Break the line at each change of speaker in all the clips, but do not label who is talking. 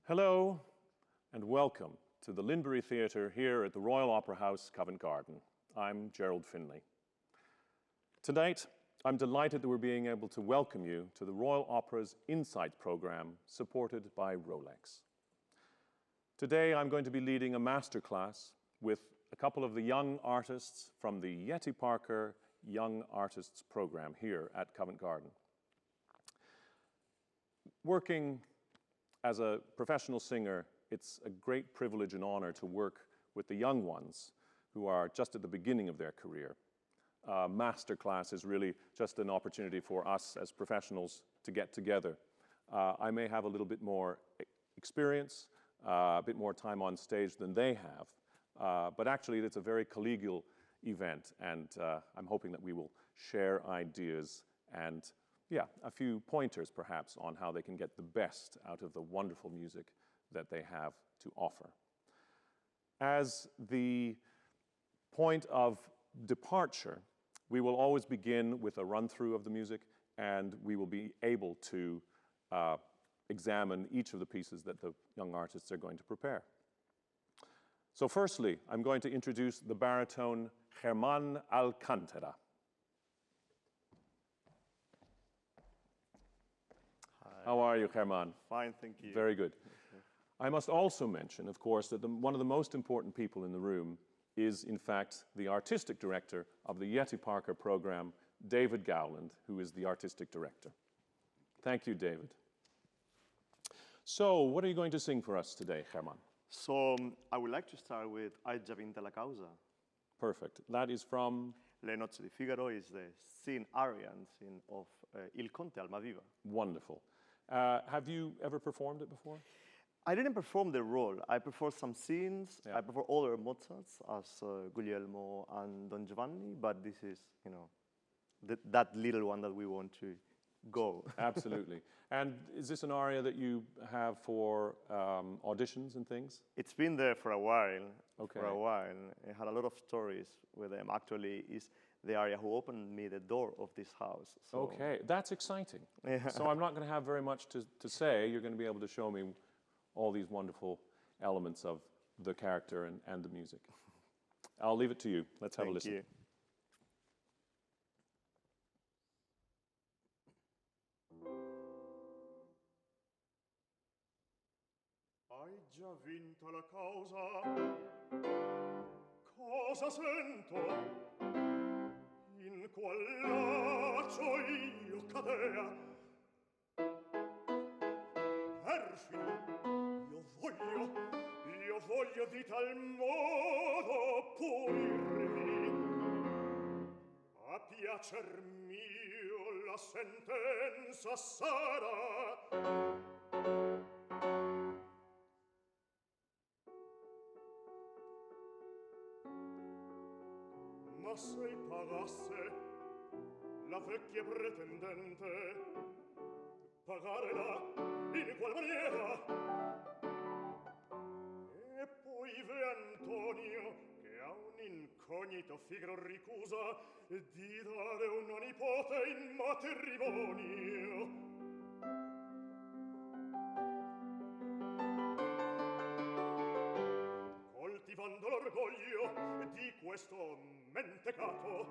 Hello and welcome to the Linbury Theatre here at the Royal Opera House, Covent Garden. I'm Gerald Finley. Tonight, I'm delighted that we're being able to welcome you to the Royal Opera's Insight program supported by Rolex. Today, I'm going to be leading a masterclass with a couple of the young artists from the Yeti Parker Young Artists program here at Covent Garden. Working as a professional singer, it's a great privilege and honor to work with the young ones who are just at the beginning of their career. Masterclass is really just an opportunity for us as professionals to get together. I may have a little bit more experience, a bit more time on stage than they have, but actually it's a very collegial event, and I'm hoping that we will share ideas and a few pointers perhaps on how they can get the best out of the wonderful music that they have to offer. As the point of departure, we will always begin with a run-through of the music, and we will be able to examine each of the pieces that the young artists are going to prepare. So firstly, I'm going to introduce the baritone Germán Alcántara. How are you, Germán?
Fine, thank you.
Very good. I must also mention, of course, that one of the most important people in the room is, in fact, the artistic director of the Yeti Parker program, David Gowland, who is the artistic director. Thank you, David. So, what are you going to sing for us today, Germán?
So, I would like to start with Hai già vinta la causa.
Perfect. That is from?
Le nozze di Figaro is the scene Aria scene of Il Conte Almaviva.
Wonderful. Have you ever performed it before?
I didn't perform the role. I performed some scenes. Yeah. I performed other Mozarts as Guglielmo and Don Giovanni, but this is, you know, that little one that we want to go.
Absolutely. And is this an aria that you have for auditions and things?
It's been there for a while.
Okay.
For a while. I had a lot of stories with them. Actually, is the aria who opened me the door of this house. So.
Okay, that's exciting.
Yeah.
So I'm not going to have very much to say. You're going to be able to show me all these wonderful elements of the character and the music. I'll leave it to you. Let's have a listen.
Thank you.
Hai già vinta la causa, cosa sento? In qual laccio io cadea? Perfino, io voglio di tal modo purirvi. A piacer mio la sentenza sarà. Ma se pagasse la vecchia pretendente, pagarla in qual maniera? E poi ve Antonio, che ha un incognito Figaro ricusa di dare una nipote in matrimonio. Coltivando l'orgoglio di questo mentecato,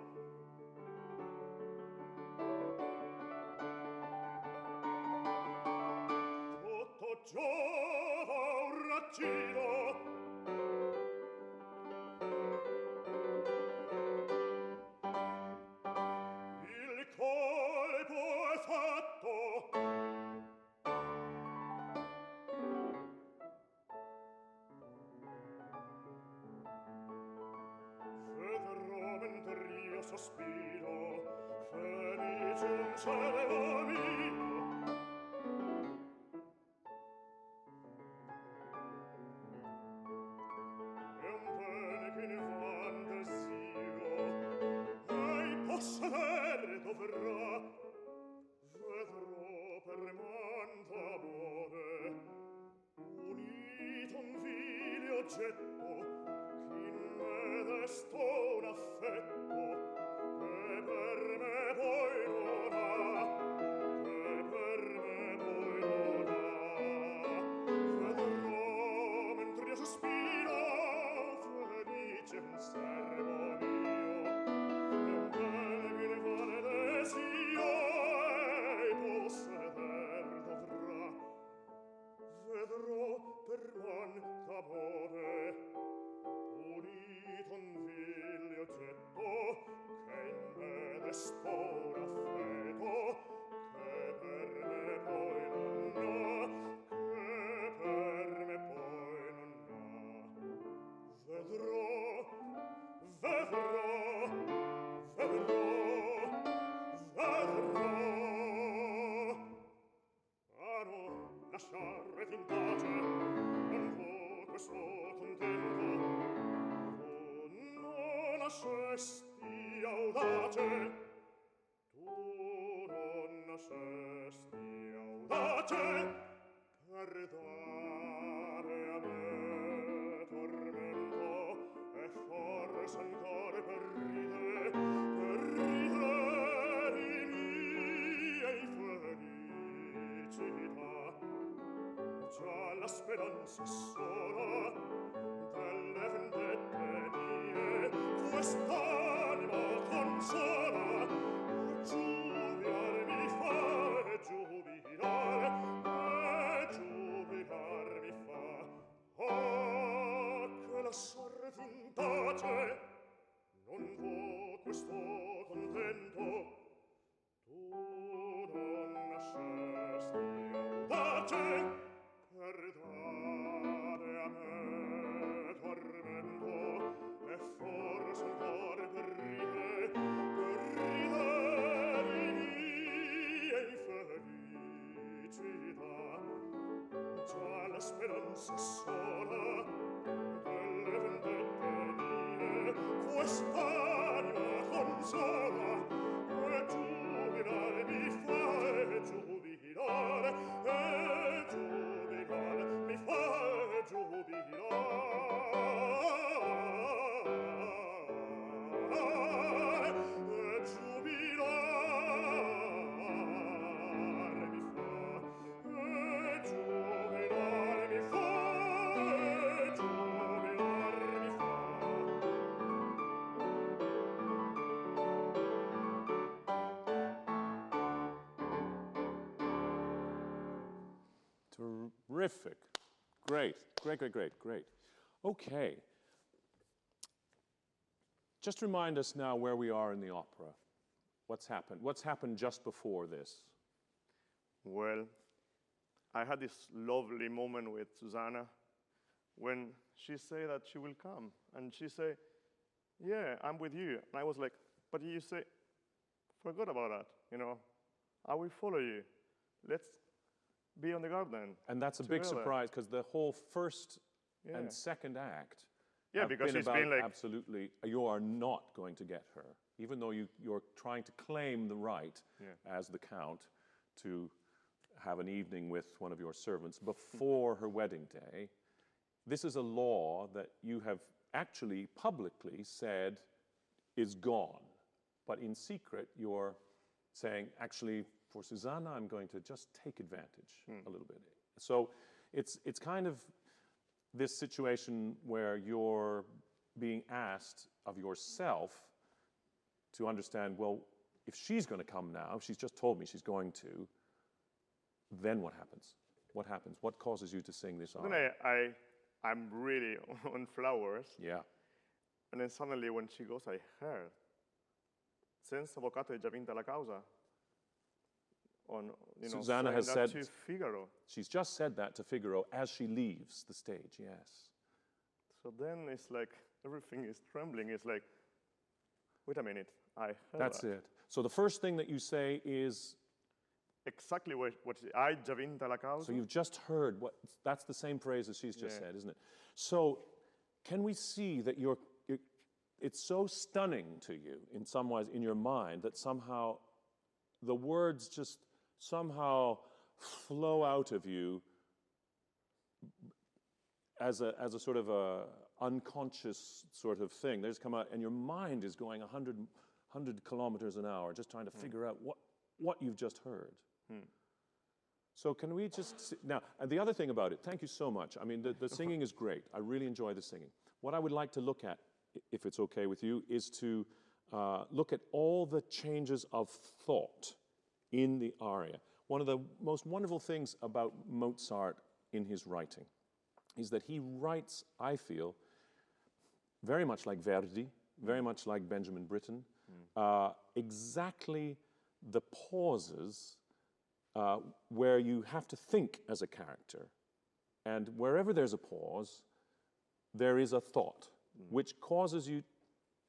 tutto giova un raggiro. Il colpo è fatto. Vedrò mentre io sospiro, felice un cielo mio. È un bene che ne van desio, ai possedere dovrà. Vedrò per manta amore, unito un vile oggetto, che in me destò un affetto. nascesti audace, tu non nascesti audace, per dare a me tormento, e forse ancora per ridere di miei felicità. Già la speranza sola delle vendette mie, quest'anima consola, giubilare mi fa, e giubilare mi fa. Ah, che la sorte in pace non vo questo contento, tu non nascesti audace, per dare a me tormento, e forse ancora per ridere di miei felicità. Già la speranza sola delle vendette mie, quest'anima consola, e giubilare mi fa, e giubilare mi fa, e
Terrific. Great. Great. Okay. Just remind us now where we are in the opera. What's happened? What's happened just before this?
Well, I had this lovely moment with Susanna when she said that she will come. And she said, yeah, I'm with you. And I was like, but you say, forgot about that, you know. I will follow you. Let's be on the garden.
And that's a big surprise, because the whole first and second act
because
been
it's
about
been like,
absolutely, you are not going to get her. Even though you're trying to claim the right as the count to have an evening with one of your servants before her wedding day. This is a law that you have actually publicly said is gone. But in secret, you're saying, actually, for Susanna, I'm going to just take advantage a little bit. So it's kind of this situation where you're being asked of yourself to understand, well, if she's going to come now, if she's just told me she's going to, then what happens? What happens? What causes you to sing this
then
aria?
I'm really on flowers.
Yeah.
And then suddenly when she goes, I heard, senza avvocato è già vinta la causa. On,
Susanna has said
to Figaro.
She's just said that to Figaro as she leaves the stage, yes.
So then it's like everything is trembling. It's like, wait a minute, I heard
That's
that.
it. So the first thing that you say is,
exactly what I già vinta la causa.
so you've just heard what, that's the same phrase as she's just said, isn't it? So can we see that it's so stunning to you in some ways in your mind that somehow the words just somehow flow out of you as a sort of a unconscious sort of thing. They just come out and your mind is going 100 kilometers an hour just trying to figure out what you've just heard. So can we just, now, and the other thing about it, thank you so much. I mean, the singing is great. I really enjoy the singing. What I would like to look at, if it's okay with you, is to look at all the changes of thought in the aria. One of the most wonderful things about Mozart in his writing is that he writes, I feel, very much like Verdi, very much like Benjamin Britten, exactly the pauses where you have to think as a character. And wherever there's a pause, there is a thought, which causes you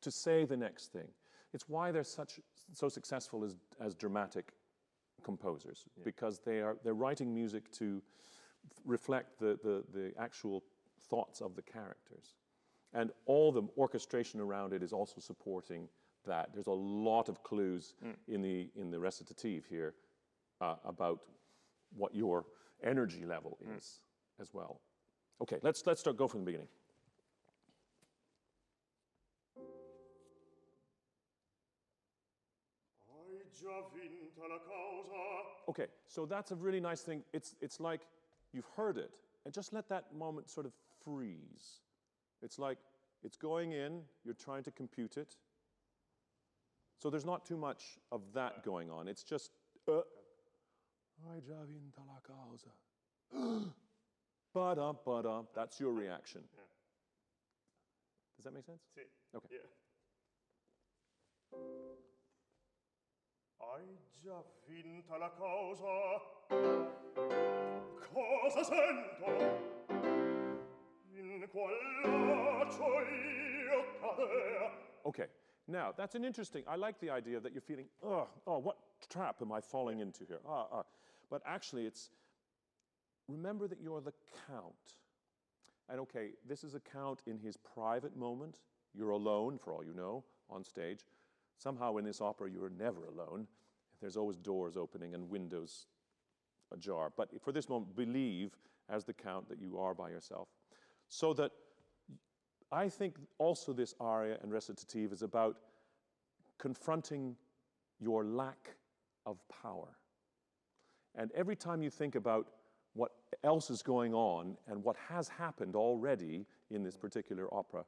to say the next thing. It's why they're so successful as dramatic composers, because they're writing music to reflect the actual thoughts of the characters. And all the orchestration around it is also supporting that. There's a lot of clues in the recitative here about what your energy level is as well. Okay, let's start, go from the beginning. Okay, so that's a really nice thing. It's like you've heard it, and just let that moment sort of freeze. It's like it's going in, you're trying to compute it. So there's not too much of that going on. It's just, that's your reaction.
Yeah.
Does that make sense?
Sì.
Okay.
Yeah. Hai già vinta la causa, cosa sento, in qual laccio io cadea.
Okay, now that's an interesting, I like the idea that you're feeling, oh, what trap am I falling into here? But actually it's, remember that you're the count. And okay, this is a count in his private moment. You're alone, for all you know, on stage. Somehow in this opera, you're never alone. There's always doors opening and windows ajar. But for this moment, believe as the count that you are by yourself. So that I think also this aria and recitative is about confronting your lack of power. And every time you think about what else is going on and what has happened already in this particular opera,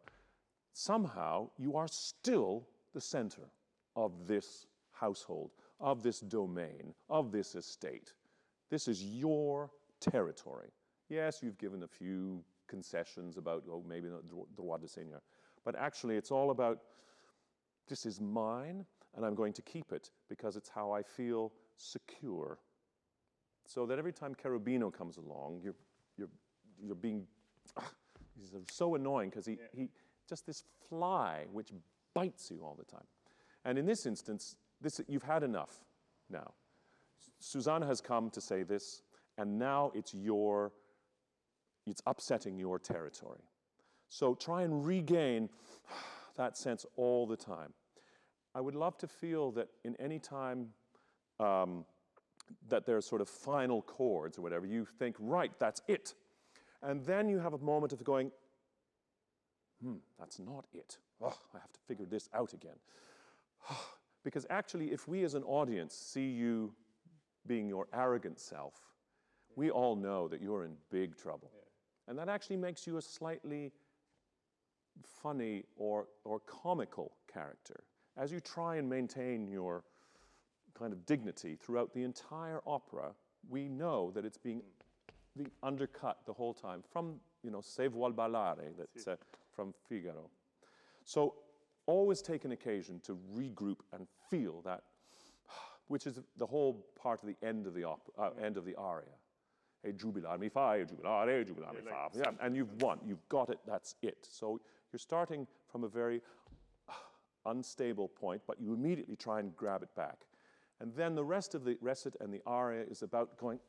somehow you are still the center of this household, of this domain, of this estate. This is your territory. Yes, you've given a few concessions about, oh, maybe not droit de seigneur, but actually it's all about, this is mine, and I'm going to keep it because it's how I feel secure. So that every time Cherubino comes along, you're being, he's so annoying because he just this fly which bites you all the time. And in this instance, you've had enough now. Susanna has come to say this, and now it's upsetting your territory. So try and regain that sense all the time. I would love to feel that in any time that there's sort of final chords or whatever, you think, right, that's it. And then you have a moment of going, that's not it. Oh, I have to figure this out again. Because actually, if we as an audience see you being your arrogant self, we all know that you're in big trouble. Yeah. And that actually makes you a slightly funny or comical character. As you try and maintain your kind of dignity throughout the entire opera, we know that it's being undercut the whole time from, Se vuol ballare, that's from Figaro. So always take an occasion to regroup and feel that, which is the whole part of the end of the opera, end of the aria. E jubilar mi fa, e jubilare, jubilar mi fa. Yeah, and you've won, you've got it, that's it. So you're starting from a very unstable point, but you immediately try and grab it back. And then the rest of the recit and the aria is about going,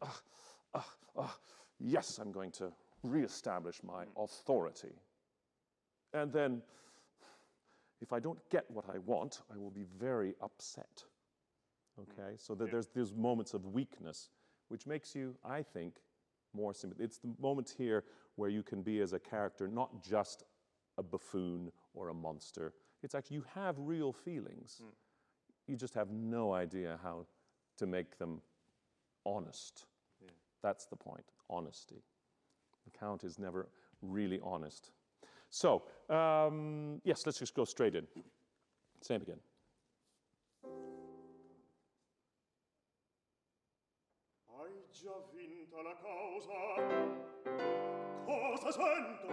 yes, I'm going to reestablish my authority. And then, if I don't get what I want, I will be very upset. Okay, so that there's these moments of weakness, which makes you, I think, more sympathetic. It's the moment here where you can be as a character, not just a buffoon or a monster. It's actually, you have real feelings. You just have no idea how to make them honest. Yeah. That's the point, honesty. The Count is never really honest. So, yes, let's just go straight in. Same again.
Hai già vinta la causa, cosa sento?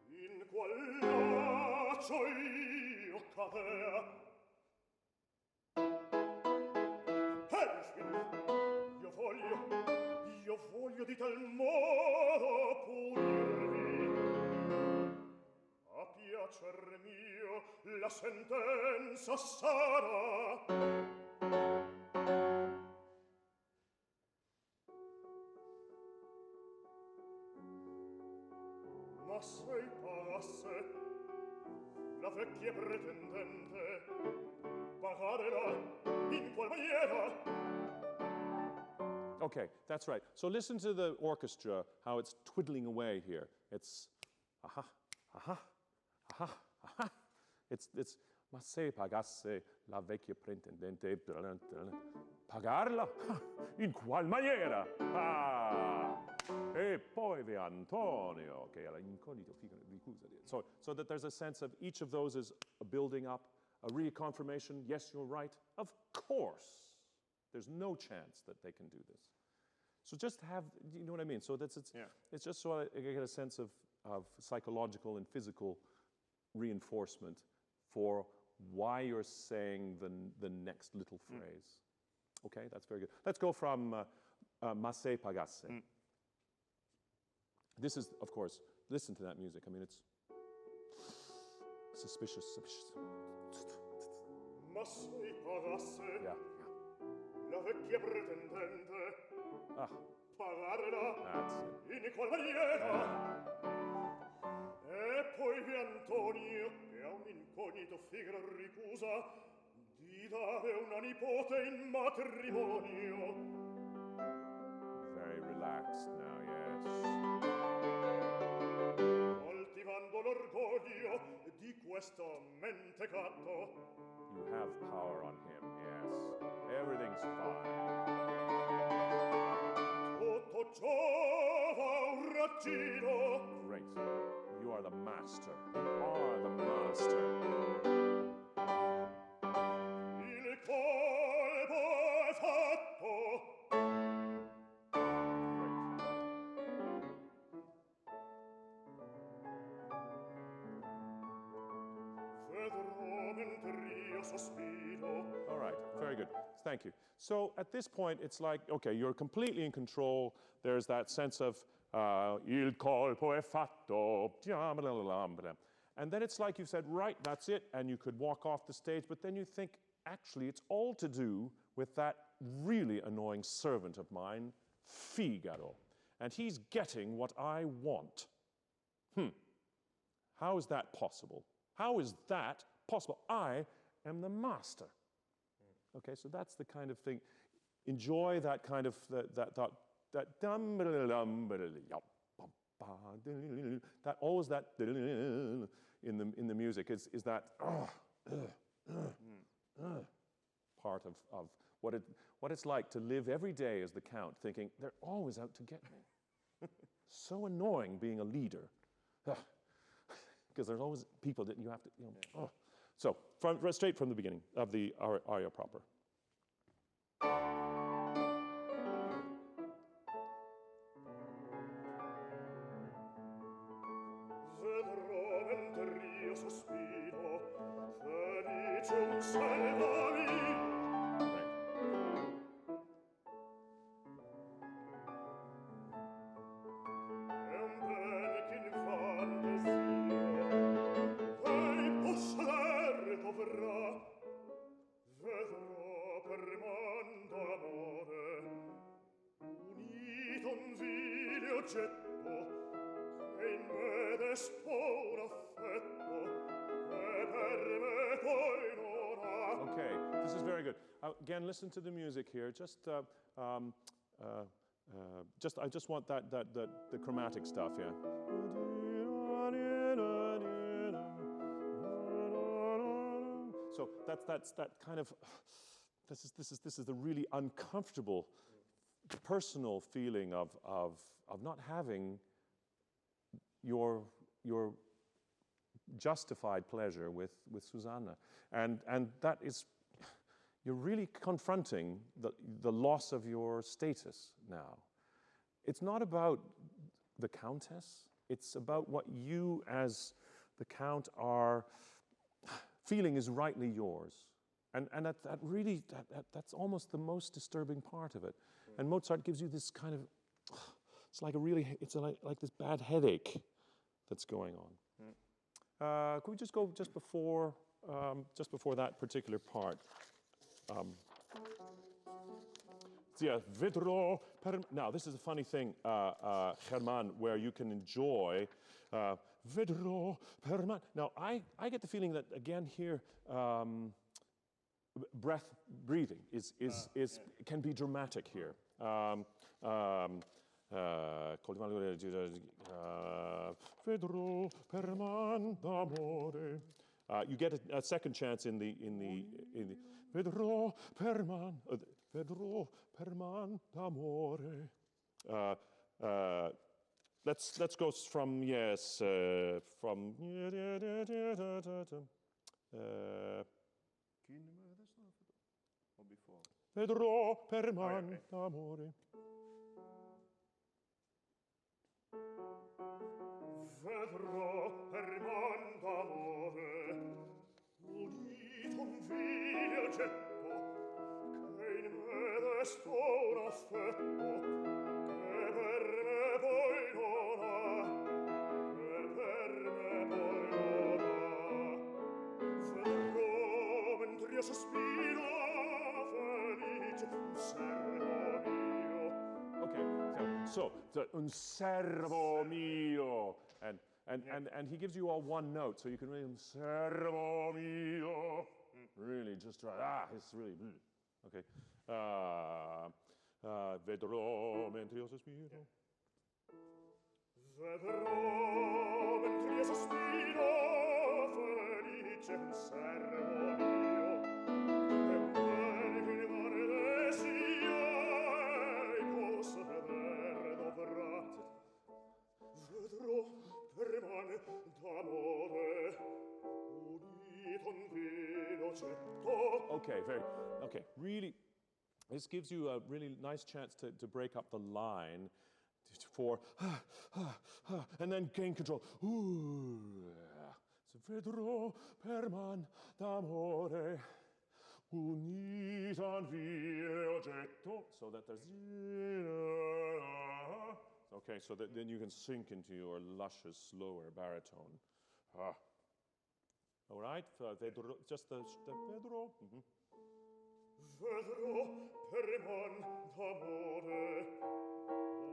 In qual laccio io cadea? Io voglio di tal modo punirvi, a piacer mio la sentenza sarà. Ma sei vecchia pretendente pagarla in qual maniera.
Okay, that's right. So listen to the orchestra, how it's twiddling away here. It's aha, aha, aha, aha. It's ma se pagasse la vecchia pretendente pagarla in qual maniera? Ah, e poi ve Antonio che era incognito Figaro ricusa. So that there's a sense of each of those is a building up, a reconfirmation. Yes, you're right. Of course. There's no chance that they can do this. So just have, you know what I mean? So it's just so I get a sense of psychological and physical reinforcement for why you're saying the next little phrase. Okay, that's very good. Let's go from ma se pagasse. This is, of course, listen to that music. I mean, it's suspicious.
Ma se pagasse.
Yeah.
La vecchia pretendente pagarla in qual maniera. E poi vi Antonio che a un incognito Figaro ricusa di dare una nipote in matrimonio.
Very relaxed now, yes.
Coltivando l'orgoglio di questo mentecato.
You have power on him, yes. Everything's fine.
Tutto giova un raggino.
Great. You are the master. You are the master.
Il colpo è fatto. Vedrò mentre io sospiro.
All right, very good. Thank you. So at this point, it's like, okay, you're completely in control. There's that sense of il colpo è fatto. And then it's like you've said, right, that's it, and you could walk off the stage, but then you think, actually, it's all to do with that really annoying servant of mine, Figaro. And he's getting what I want. How is that possible? How is that possible? I am the master. Okay, so that's the kind of thing. Enjoy that kind of, that always that in the music is that part of what it's like to live every day as the Count, thinking they're always out to get me. So annoying being a leader, because there's always people that you have to. So straight from the beginning of the aria proper. Okay, this is very good. Again, listen to the music here. I just want the chromatic stuff, yeah. So that's that kind of. This is the really uncomfortable, personal feeling of not having your justified pleasure with Susanna, and that is, you're really confronting the loss of your status now. It's not about the Countess, it's about what you as the Count are feeling is rightly yours. And that's almost the most disturbing part of it. And Mozart gives you this kind of, it's like like this bad headache that's going on. Could we just go just before that particular part? Now, this is a funny thing, Germán, where you can enjoy vedrò per man. Now, I get the feeling that, again, here, breathing can be dramatic here. Vedrò per man d'amore. You get a second chance in the vedrò per man d'amore. Let's go from from
or before.
Vedrò per man d'amore.
Vedrò per man d'amore unito un vile getto che in me destò un affetto che per me poi non ha, che per me poi non ha. Vedrò mentre io sospiro felice un servo mio.
Okay, so un servo mio. And he gives you all one note, so you can really servo mio. Really, just try. It's really okay. Vedrò mentre io sospiro.
Vedrò mentre io sospiro felice un servo mio. E un bene che ne vale sia e posso vedere dovrà. Vedrò per man d'amore unito un vino cetto.
Okay, really, this gives you a really nice chance to break up the line for and then gain control. So vedrò per man d'amore unito un vino cetto, so that there's okay, so that then you can sink into your luscious, slower baritone. All right, just the vedrò.
Vedrò per man d'amore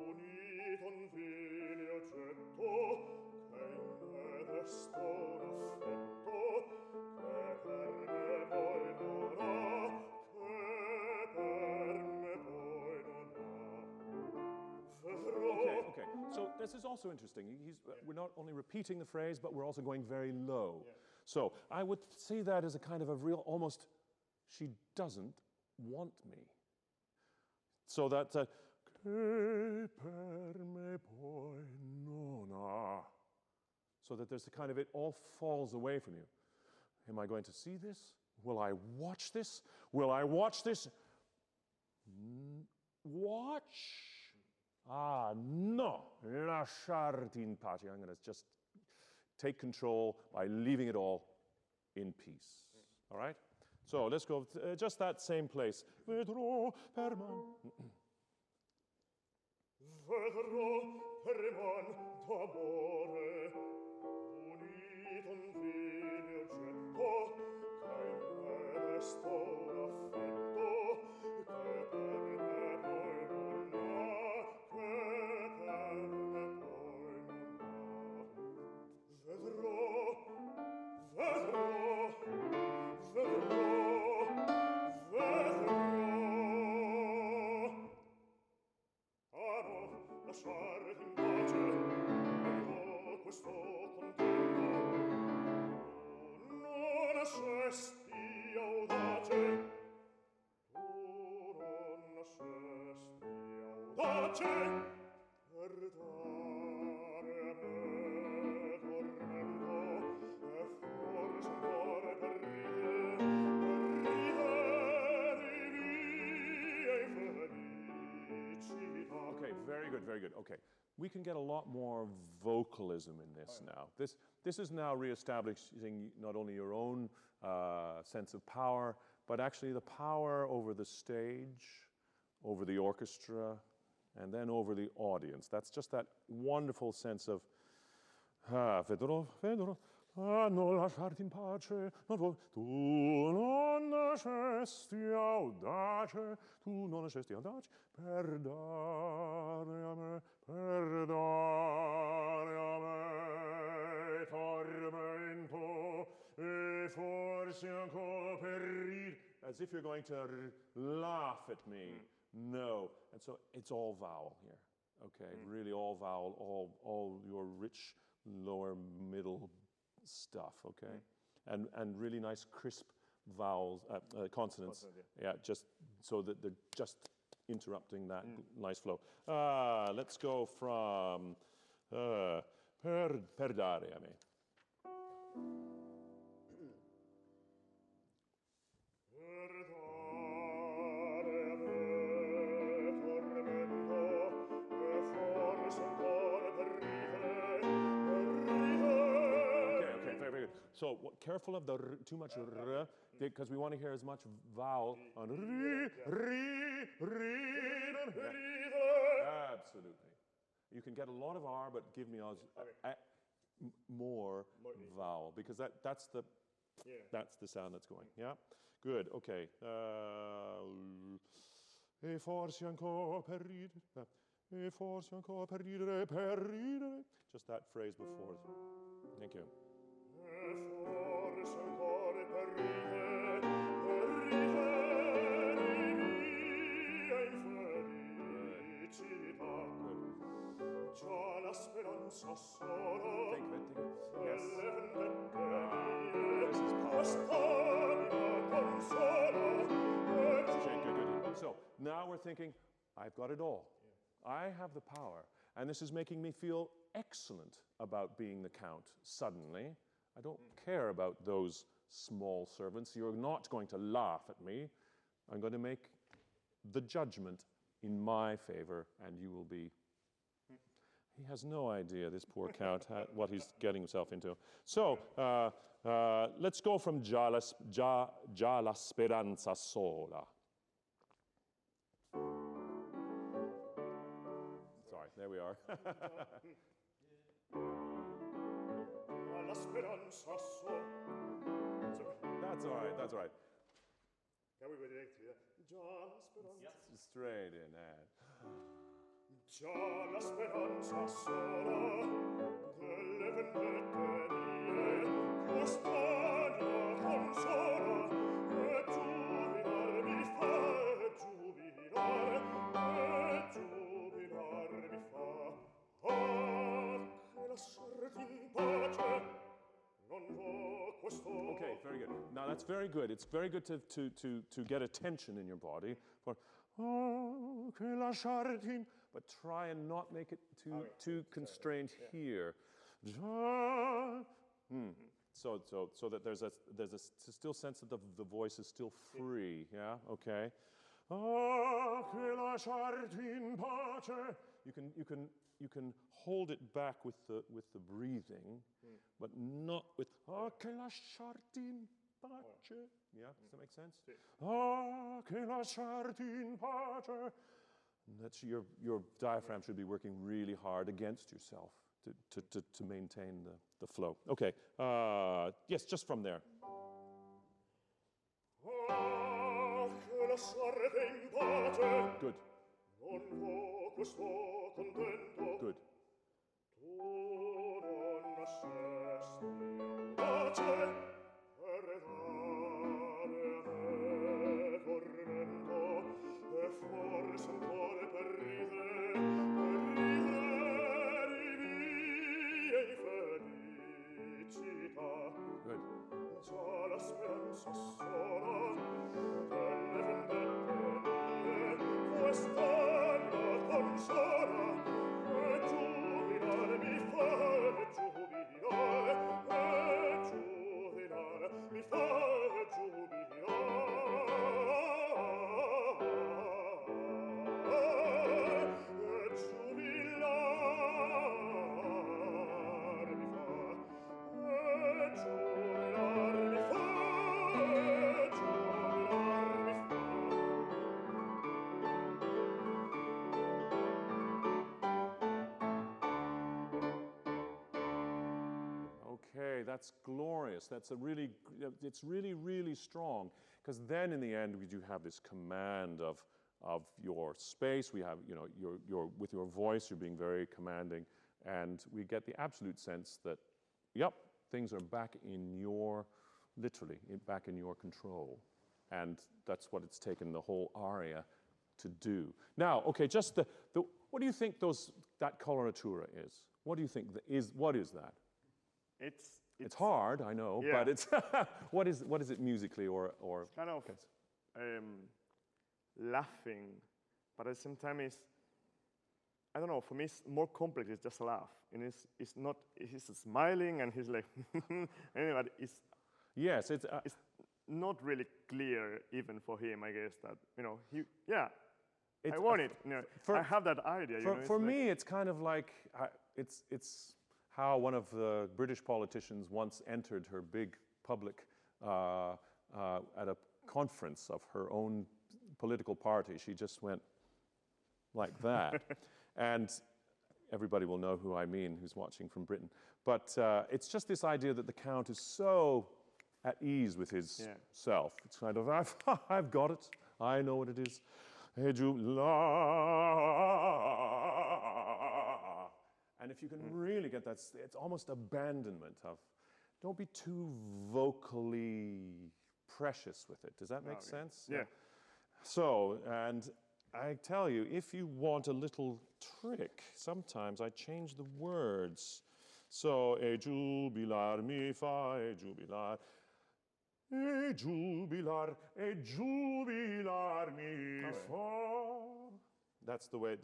unito un vile oggetto che in me destò un affetto che per me poi non ha, che per me poi non ha. Vedrò.
Okay. So this is also interesting. We're not only repeating the phrase, but we're also going very low.
Yeah.
So I would see that as a kind of a real, almost, she doesn't want me. So that's a che per me poi non ha. So that there's a kind of, it all falls away from you. Am I going to see this? Will I watch this? Will I watch this? Watch? No, lasciarti in pace. I'm going to just take control by leaving it all in peace. All right? So let's go just that same place. Vedrò per man.
Vedrò per man d'amore unito un vile oggetto che in me destò un affetto che per me poi non ha, che per me poi non ha. Vedrò, vedrò, vedrò, vedrò. Lasciarti in pace, io questo contento. Non nascesti audace, tu non nascesti audace, per dare a me tormento, e forse ancora per ridere di mia infelicità.
Okay, very good, very good. Okay, we can get a lot more vocalism in this now. This is now reestablishing not only your own sense of power, but actually the power over the stage, over the orchestra, and then over the audience. That's just that wonderful sense of vedrò, vedrò. Non lasciarti in pace, tu non nascesti audace, tu non nascesti audace, per dare a me e tormento, e forse ancora per ridere, as if you're going to laugh at me. No. And so it's all vowel here. Okay, really all vowel, all your rich lower middle stuff, okay? And really nice crisp vowels, consonants. Yeah, just so that they're just interrupting that nice flow. Let's go from per dare a me. So careful of the too much r, because we want to hear as much vowel on re. Absolutely. You can get a lot of R, but give me more vowel, because that's the sound that's going. Yeah, good. Okay. E forse ancora per ridere, e forse ancora per ridere, per ridere. Just that phrase before. Thank you. Yes. This is good. So now we're thinking, I've got it all. I have the power. And this is making me feel excellent about being the count suddenly. I don't care about those small servants. You're not going to laugh at me. I'm going to make the judgment in my favor, and you will be... He has no idea, this poor count, what he's getting himself into. So, let's go from già la speranza sola. Sorry, there we are. That's all right, that's all right.
Can we go directly?
Yes. Straight in, Ed.
Già la speranza sola delle vendette mie, quest'anima consola, e giubilar mi fa, che lasciarti in pace, non vo questo.
Okay, very good. Now that's very good. It's very good to get attention in your body. For, che lasciarti in, but try and not make it too constrained here. So that there's a still sense that the voice is still free. Yeah. Okay. Che lasciarti in pace. You can hold it back with the breathing, but not with che lasciarti in pace. Yeah. Does that make sense? Che lasciarti in pace. That's your diaphragm should be working really hard against yourself to maintain the flow. Okay, yes, just from there. Good. Good. That's glorious. It's really, really strong. Because then in the end, we do have this command of your space. We have, with your voice, you're being very commanding. And we get the absolute sense that yep, things are back in your, literally, back in your control. And that's what it's taken the whole aria to do. Now, okay, just what do you think that coloratura is? What do you think what is that? It's hard, I know,
yeah.
but it's what is it musically or
it's kind of laughing, but at the same time it's, I don't know, for me it's more complex. It's just a laugh, and it's not. He's smiling and he's like, anyway,
yes, it's
not really clear even for him. I guess that I want it. I have that idea.
For me, it's kind of like it's how one of the British politicians once entered her big public at a conference of her own political party. She just went like that. And everybody will know who I mean, who's watching from Britain. But it's just this idea that the Count is so at ease with his self. It's kind of, I've got it. I know what it is. And if you can really get that, it's almost abandonment of, don't be too vocally precious with it. Does that make sense?
Yeah.
So, and I tell you, if you want a little trick, sometimes I change the words. So, e jubilar mi fa, e jubilar, e jubilar, e jubilar mi fa. That's the way.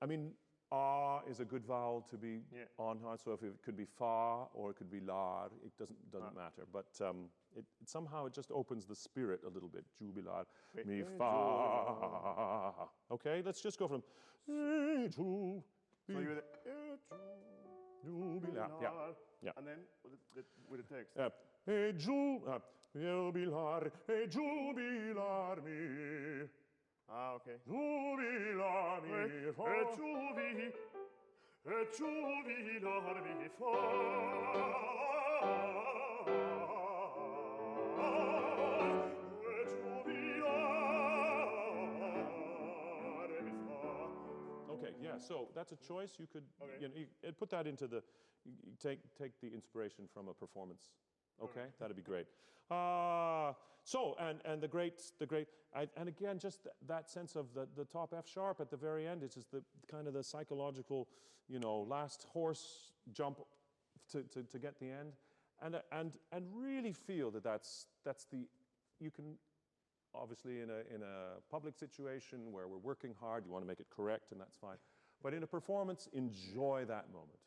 I mean, ah is a good vowel to be on hard. So if it could be fa or it could be lar, it doesn't matter. But it somehow it just opens the spirit a little bit. Jubilar mi fa. Okay, let's just go from jubilar. Yeah.
And then with the text.
Jubilar, e jubilar mi.
Ah, okay.
Jubilar mi fa.
E jubilar mi fa. E jubilar mi fa.
Okay, yeah, so that's a choice. You could you put that into the, you take the inspiration from a performance. Okay, that'd be great. So, and the great, and again, just that sense of the top F sharp at the very end, it's just the kind of the psychological, last horse jump to get the end, and really feel that's the, you can, obviously in a public situation where we're working hard, you want to make it correct, and that's fine. But in a performance, enjoy that moment.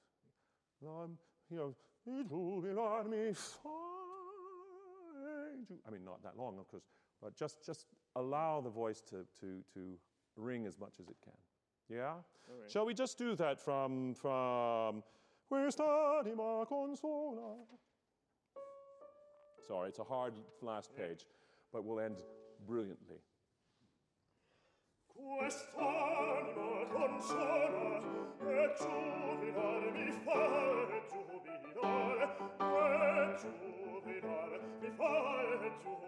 I mean, not that long, of course, but just allow the voice to ring as much as it can. Yeah? Right. Shall we just do that from Quest'anima consola? Sorry, it's a hard last page, but we'll end brilliantly.
Quest'anima consola, e jubilar mi fa, e jubilar, e jubilar mi fa, e jubilar.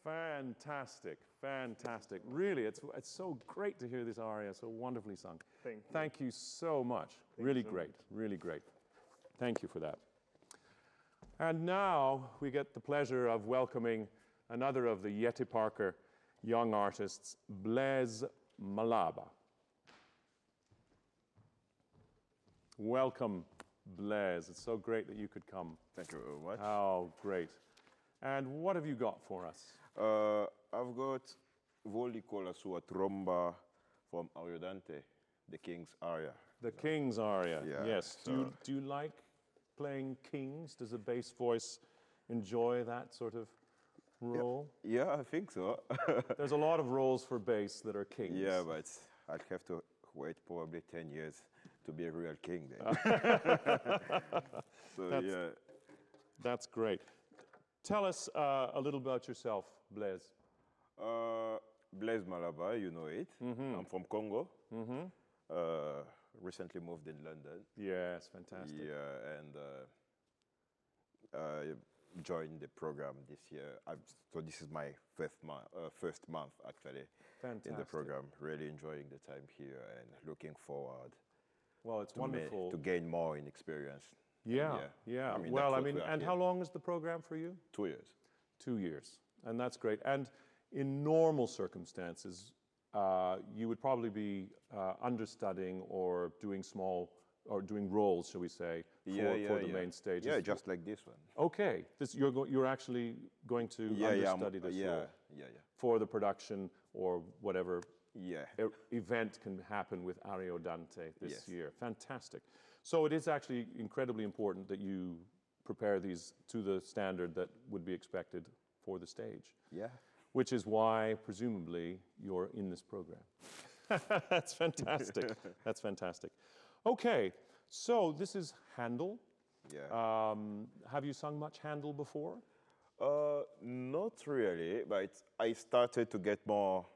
Fantastic, fantastic. Really, it's so great to hear this aria so wonderfully sung. Thank you so much. Really great, really great. Thank you for that. And now we get the pleasure of welcoming another of the Jette Parker young artists, Blaise Malaba. Welcome, Blaise. It's so great that you could come.
Thank you very much.
How great. And what have you got for us?
I've got Voli Cola Sua Tromba from Ariodante, the King's Aria.
The King's Aria,
Yeah,
yes.
so
Do you like playing kings? Does the bass voice enjoy that sort of role?
Yeah, I think so.
There's a lot of roles for bass that are kings.
Yeah, but I'd have to wait probably 10 years to be a real king then. So
that's great. tell us a little about yourself, Blaise.
Blaise Malaba, you know it. I'm from Congo. Recently moved in London.
Yes, fantastic.
Yeah, and I joined the program this year. So this is my first month actually in the program. Really enjoying the time here and looking forward.
Well, it's wonderful
to gain more in experience.
Yeah.
I mean,
well, I mean, and how long is the program for you?
2 years.
2 years, and that's great. And in normal circumstances, you would probably be understudying or doing doing roles, shall we say, for the main stage.
Yeah, just like this one.
Okay, you're actually going to understudy this role.
Yeah.
For the production or whatever
Yeah.
event can happen with Aria Dante this year. Fantastic. So it is actually incredibly important that you prepare these to the standard that would be expected for the stage.
Yeah.
Which is why, presumably, you're in this program. That's fantastic. That's fantastic. Okay, so this is Handel.
Yeah.
Have you sung much Handel before?
Not really, but I started to get more.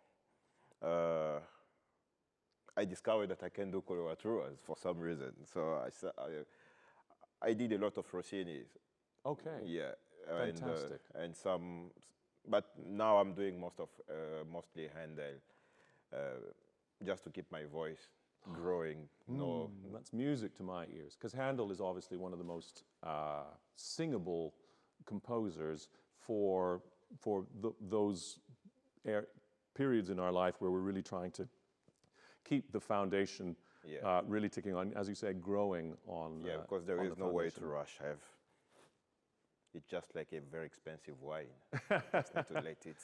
I discovered that I can do coloraturas for some reason. So I did a lot of Rossini.
Okay.
Yeah.
Fantastic.
And some, but now I'm doing mostly Handel, just to keep my voice growing. No,
that's music to my ears, because Handel is obviously one of the most singable composers for those periods in our life where we're really trying to keep the foundation really ticking on, as you say, growing on.
Yeah, because there is no way to rush. It's just like a very expensive wine. Just need to let it.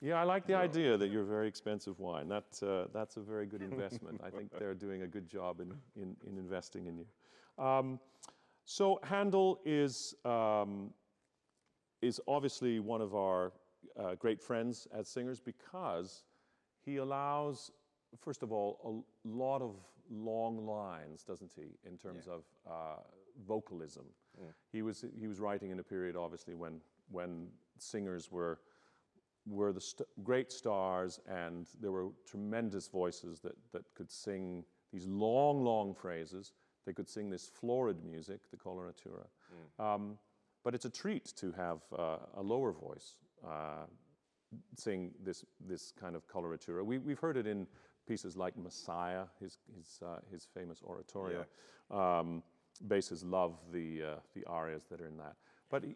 Yeah, I like the idea that you're very expensive wine. That's a very good investment. I think they're doing a good job in investing in you. So Handel is obviously one of our great friends as singers because he allows, first of all, a lot of long lines, doesn't he, in terms of vocalism. He was writing in a period, obviously, when singers were the great stars, and there were tremendous voices that could sing these long phrases. They could sing this florid music, the coloratura. But it's a treat to have a lower voice sing this kind of coloratura. We've heard it in pieces like Messiah, his famous oratorio. Basses love the arias that are in that.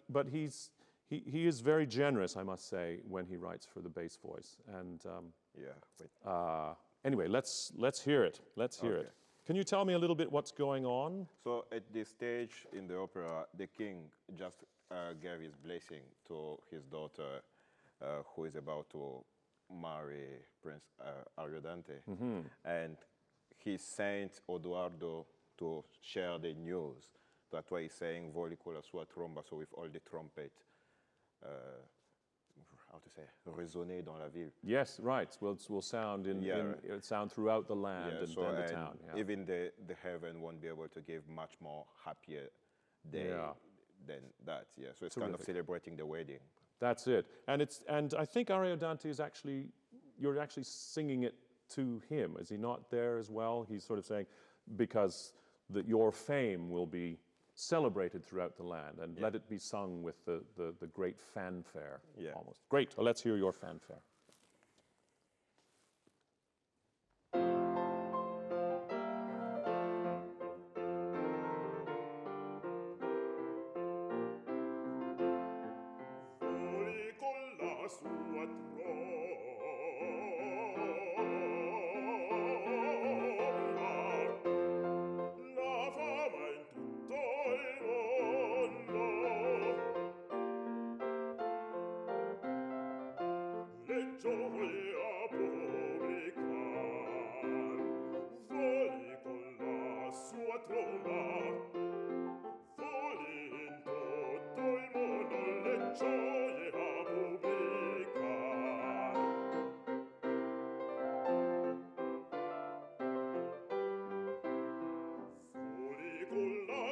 But he is very generous, I must say, when he writes for the bass voice. And anyway, let's hear it. Let's hear it. Can you tell me a little bit what's going on?
So at this stage in the opera, the king just gave his blessing to his daughter, who is about to marry Prince Ariodante. And he sent Odoardo to share the news. That's why he's saying voli con la sua tromba, so with all the trumpet, how to say, résonner dans la ville.
Yes, right. Well, it will sound sound throughout the land and the town. Yeah.
Even the heaven won't be able to give much more happier day than that. Yeah, so it's kind of celebrating the wedding.
That's it. And I think Ariodante is actually, you're actually singing it to him. Is he not there as well? He's sort of saying, because your fame will be celebrated throughout the land, and let it be sung with the great fanfare, almost. Great, well, let's hear your fanfare.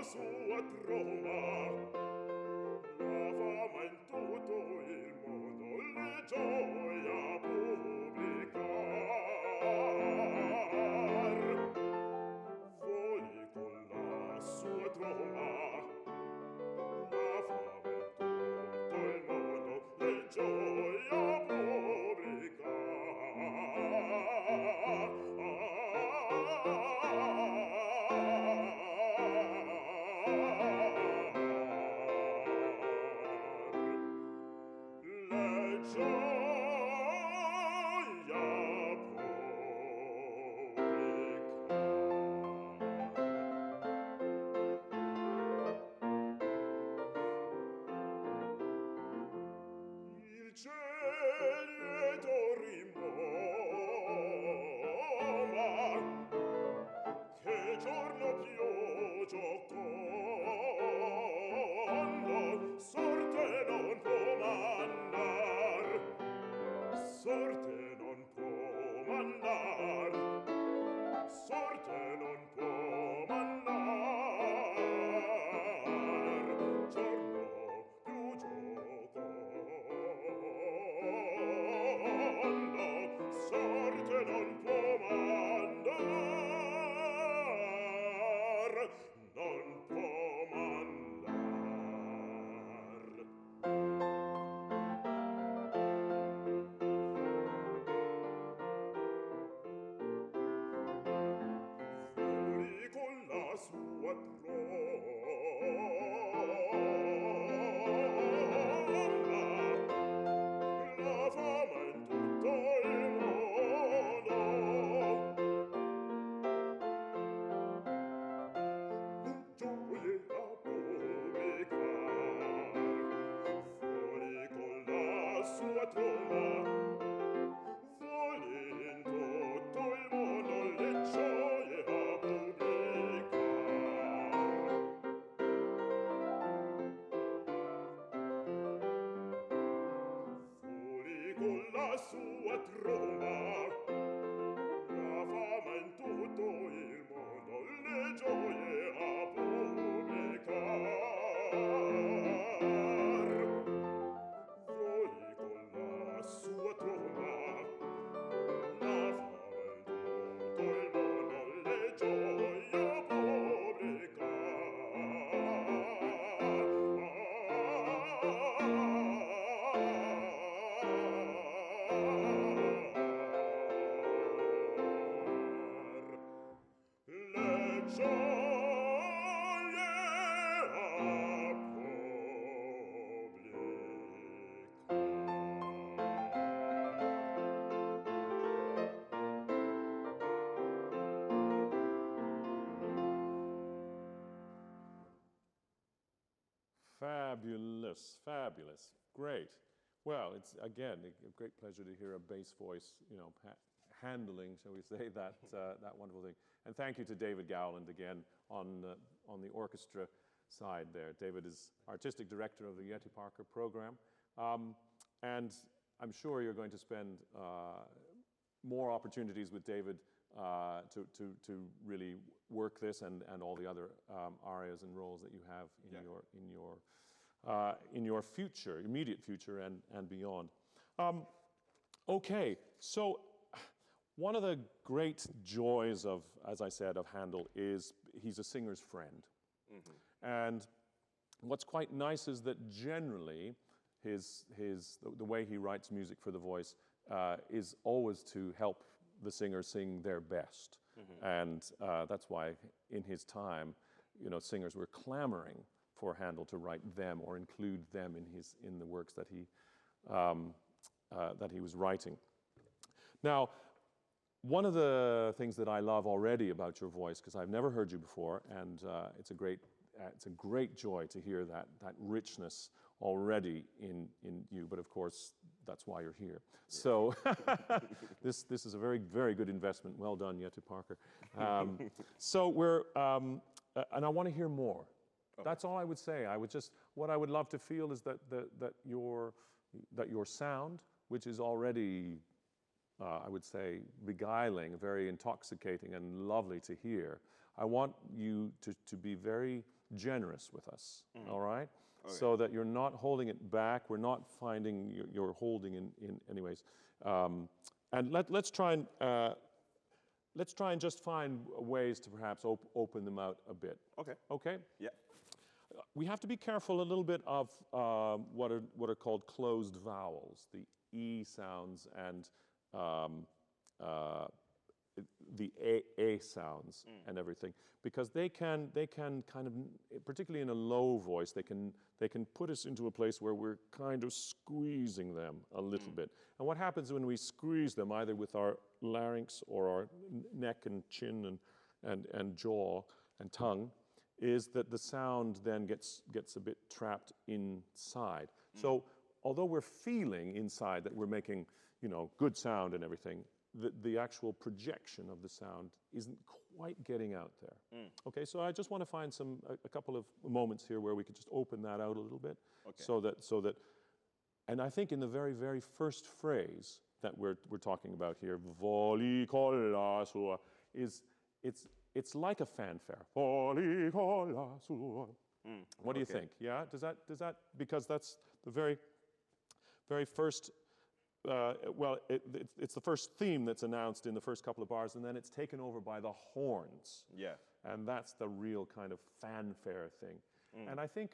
Sua tromba, la fama in tutto
Fabulous, fabulous, great. Well, it's again a great pleasure to hear a bass voice, you know, handling, shall we say, that that wonderful thing. And thank you to David Gowland again on the orchestra side there. David is artistic director of the Jette Parker program, and I'm sure you're going to spend more opportunities with David to really work this and all the other arias and roles that you have in your future, immediate future and beyond. Okay, so one of the great joys of, as I said, of Handel is he's a singer's friend. Mm-hmm. And what's quite nice is that generally the way he writes music for the voice is always to help the singer sing their best. Mm-hmm. And that's why in his time, you know, singers were clamoring for Handel to write them or include them in the works that he was writing. Now, one of the things that I love already about your voice, because I've never heard you before, and it's a great joy to hear that richness already in you. But of course, that's why you're here. So this is a very, very good investment. Well done, Jette Parker. So we're and I want to hear more. Okay. That's all I would say. What I would love to feel is that your sound, which is already, I would say, beguiling, very intoxicating and lovely to hear. I want you to be very generous with us, all right? Okay. So that you're not holding it back. We're not finding you're holding in anyways. And let's try and just find ways to perhaps open them out a bit. Okay. Okay? Yeah. We have to be careful a little bit of what are called closed vowels, the E sounds and the A sounds and everything, because they can kind of, particularly in a low voice, they can put us into a place where we're kind of squeezing them a little bit. And what happens when we squeeze them, either with our larynx or our neck and chin and jaw and tongue, is that the sound then gets a bit trapped inside. So although we're feeling inside that we're making, you know, good sound and everything, the actual projection of the sound isn't quite getting out there. Okay, so I just want to find a couple of moments here where we could just open that out a little bit, so that, and I think in the very, very first phrase that we're talking about here, voli colla sua, it's like a fanfare. Voli colla sua. What do you think? Yeah, does that because that's the very, very first. Well, it's the first theme that's announced in the first couple of bars, and then it's taken over by the horns.
Yeah.
And that's the real kind of fanfare thing. And I think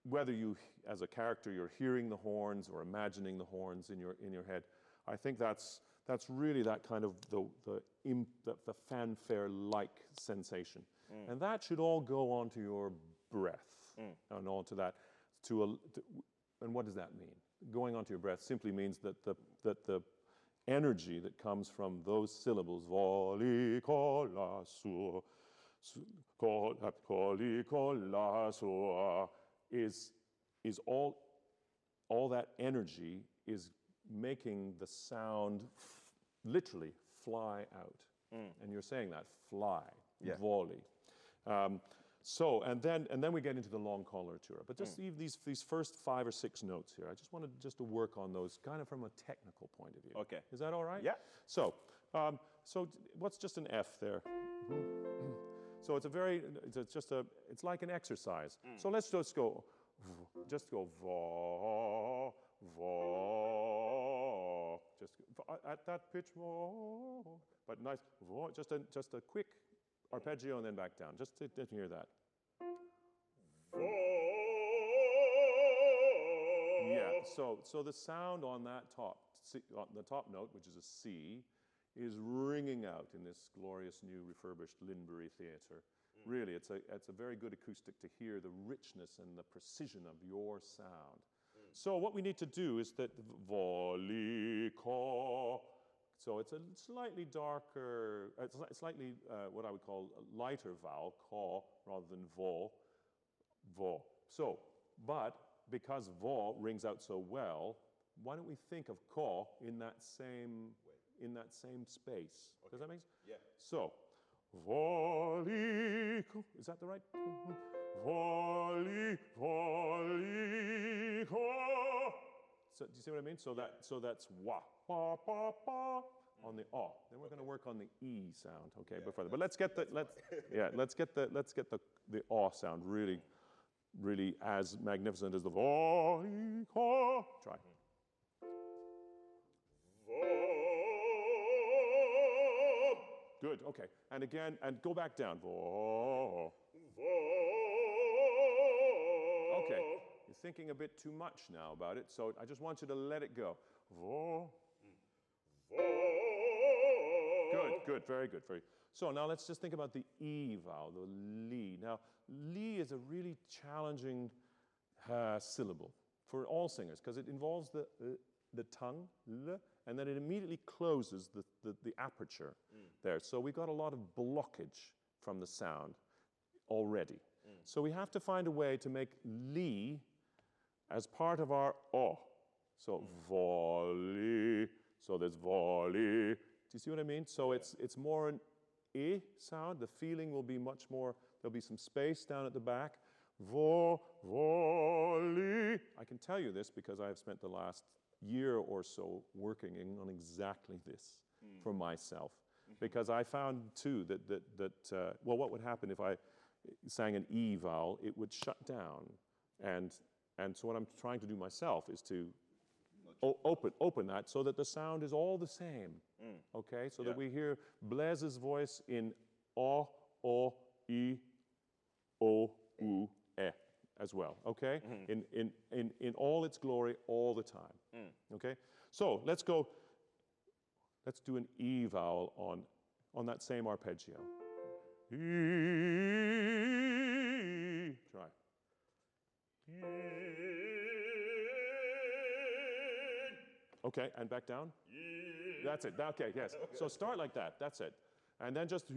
whether you, as a character, you're hearing the horns or imagining the horns in your head, I think that's really that kind of the fanfare-like sensation. And that should all go onto your breath and onto that. And what does that mean? Going onto your breath simply means that the energy that comes from those syllables, voli colla sua, coli colla sua, is all that energy is making the sound literally fly out. And you're saying that, fly, volley. So, and then we get into the long coloratura. But just these first 5 or 6 notes here, I just wanted to work on those kind of from a technical point of view.
Okay.
Is that all right?
Yeah.
So, what's just an F there? So it's like an exercise. So let's just go va, va, at that pitch, va, but nice, va, just a quick arpeggio and then back down, just to hear that. Yeah, so the sound on that on the top note, which is a C, is ringing out in this glorious new refurbished Linbury Theatre. Really, it's a very good acoustic to hear the richness and the precision of your sound. So what we need to do is that volley ca. So it's a slightly darker, slightly what I would call a lighter vowel, ca, rather than vo. So, but because vo rings out so well, why don't we think of ca in that same space? Does that make sense?
Yeah.
So, volley, is that the right? Volley, volley, ca. So, do you see what I mean? So that's wa, pa, pa, pa, on the ah. Then we're going to work on the e sound, okay, before that. But let's get the ah sound really as magnificent as the volley, ca. Try. Good, okay. And again, and go back down. Okay, you're thinking a bit too much now about it, so I just want you to let it go. Good, very good. So now let's just think about the E vowel, the li. Now, li is a really challenging syllable for all singers because it involves the tongue, l, and then it immediately closes the aperture there. So we've got a lot of blockage from the sound already. So we have to find a way to make li as part of our o. So volley, so there's volley. Do you see what I mean? So it's more an e sound. The feeling will be much more, there'll be some space down at the back. Volley. I can tell you this because I have spent the last year or so working on exactly this for myself. Because I found too that well, what would happen if I sang an E vowel? It would shut down. And so what I'm trying to do myself is to open that so that the sound is all the same. Okay, so that we hear Blaise's voice in O, E, O, U, E as well. Okay, in all its glory all the time. Okay, so let's go. Let's do an E vowel on that same arpeggio. E. Try. Okay, and back down. That's it. Okay, yes. So start like that. That's it. And then just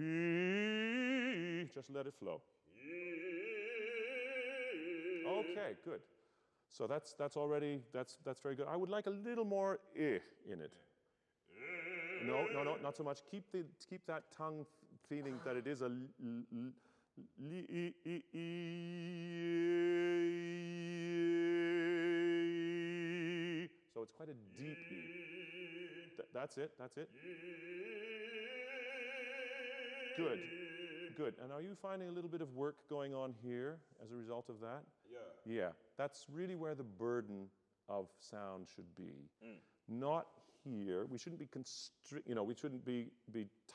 let it flow. Okay, good. So that's already, that's very good. I would like a little more in it. No, not so much. Keep that tongue feeling that it is a so it's quite a deep E. That's it. Good. And are you finding a little bit of work going on here as a result of that? Yeah. That's really where the burden of sound should be. Not here. We shouldn't be we shouldn't be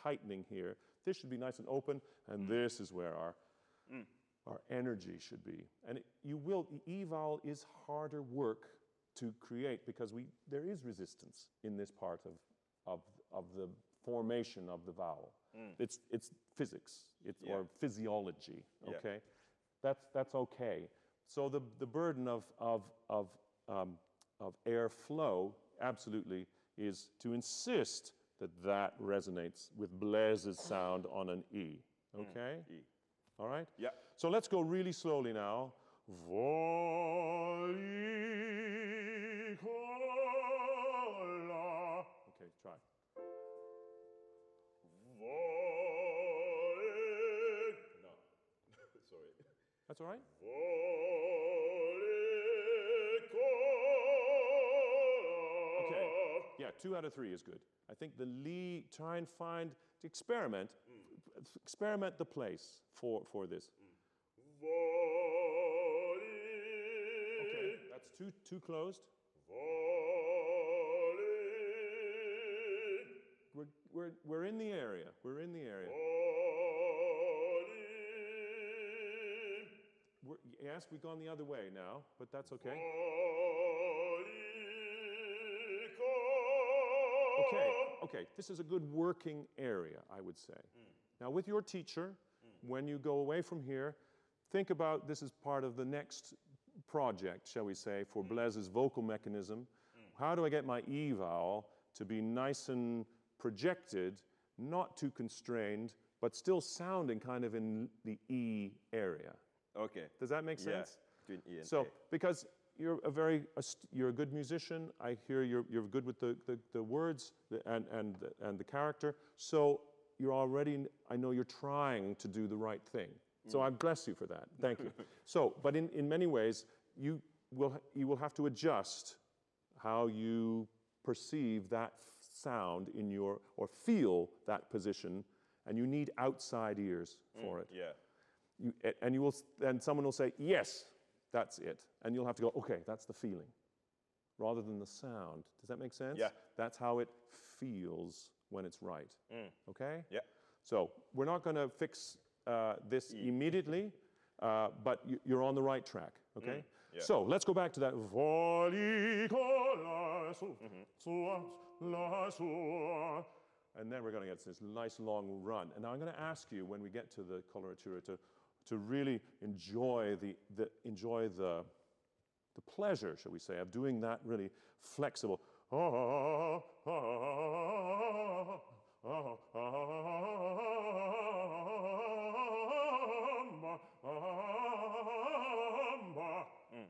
tightening here. This should be nice and open, and this is where our energy should be. And the E vowel is harder work to create because there is resistance in this part of the formation of the vowel. It's physics, or physiology. Okay, that's okay. So the burden of airflow absolutely is to insist that resonates with Blaise's sound on an E. Okay?
E.
All right?
Yeah.
So let's go really slowly now. Okay, try.
No. Sorry.
That's all right? Okay. Yeah, 2 out of 3 is good. I think the Lee, try and experiment the place for this. Okay, that's too closed. We're in the area. Yes, we've gone the other way now, but that's okay. Okay, this is a good working area, I would say. Now, with your teacher, when you go away from here, think about this as part of the next project, shall we say, for Blaise's vocal mechanism. How do I get my E vowel to be nice and projected, not too constrained, but still sounding kind of in the E area?
Okay.
Does that make sense?
Yeah, between E and
so,
A.
because you're a good musician, I hear you're good with the words and the character, so you're already, I know you're trying to do the right thing. So I bless you for that. Thank you. So, but in many ways, you will have to adjust how you perceive that sound or feel that position, and you need outside ears for it.
Yeah.
And someone will say, yes, that's it. And you'll have to go, okay, that's the feeling, rather than the sound. Does that make sense?
Yeah.
That's how it feels when it's right. Okay?
Yeah.
So we're not going to fix this immediately, but you're on the right track. Okay?
Yeah.
So let's go back to that. And then we're going to get this nice long run. And now I'm going to ask you, when we get to the coloratura, to really enjoy the pleasure, shall we say, of doing that really flexible.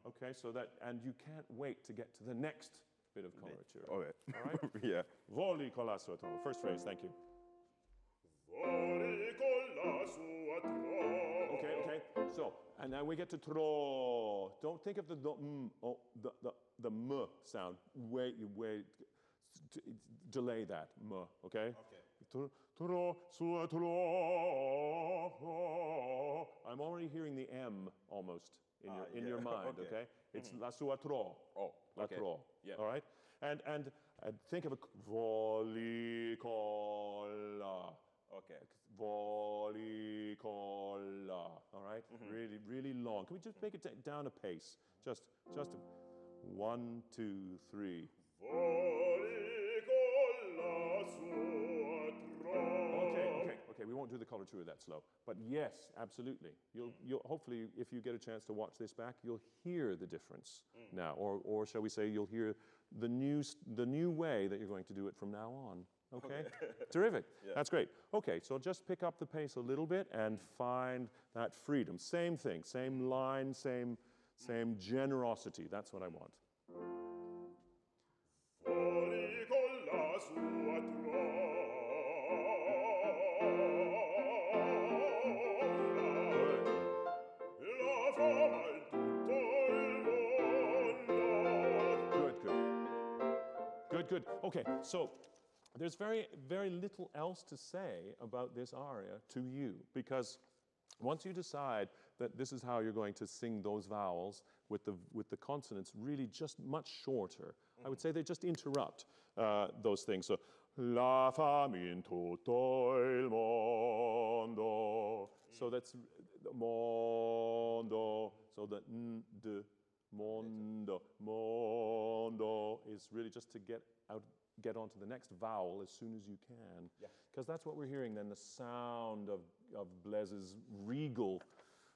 Okay, so that, and you can't wait to get to the next bit of coloratura.
All right.
All right?
Yeah.
Voli con la sua trono. First phrase, thank you.
Voli con la sua tro.
Okay. So, and now we get to tro. Don't think of the m sound. Wait, delay that m. Okay. Tro sua tro. I'm already hearing the m almost in your mind. Okay. It's la sua tro.
Oh.
La
Okay.
tro.
Yeah.
All right. And think of a voli con la.
Okay.
Voli con la. All right? Really, really long. Can we just make it down a pace? Just 1, 2, 3.
Voli con la sua tro.
Okay. We won't do the coloratura that slow. But yes, absolutely. You'll hopefully, if you get a chance to watch this back, you'll hear the difference now, or shall we say, you'll hear the new way that you're going to do it from now on. Okay? Terrific.
Yeah.
That's great. Okay, so just pick up the pace a little bit and find that freedom. Same thing, same line, same Same generosity, that's what I want.
Fuori con la sua la fama in tutto il mondo.
Good, good. Okay, so there's very, very little else to say about this aria to you, because once you decide that this is how you're going to sing those vowels with the consonants really just much shorter, I would say they just interrupt those things. So, la fama in tutto il mondo. So that's mondo. So the n, d, mondo, mondo is really just to get onto the next vowel as soon as you can. Because that's what we're hearing then, the sound of Blaise's regal,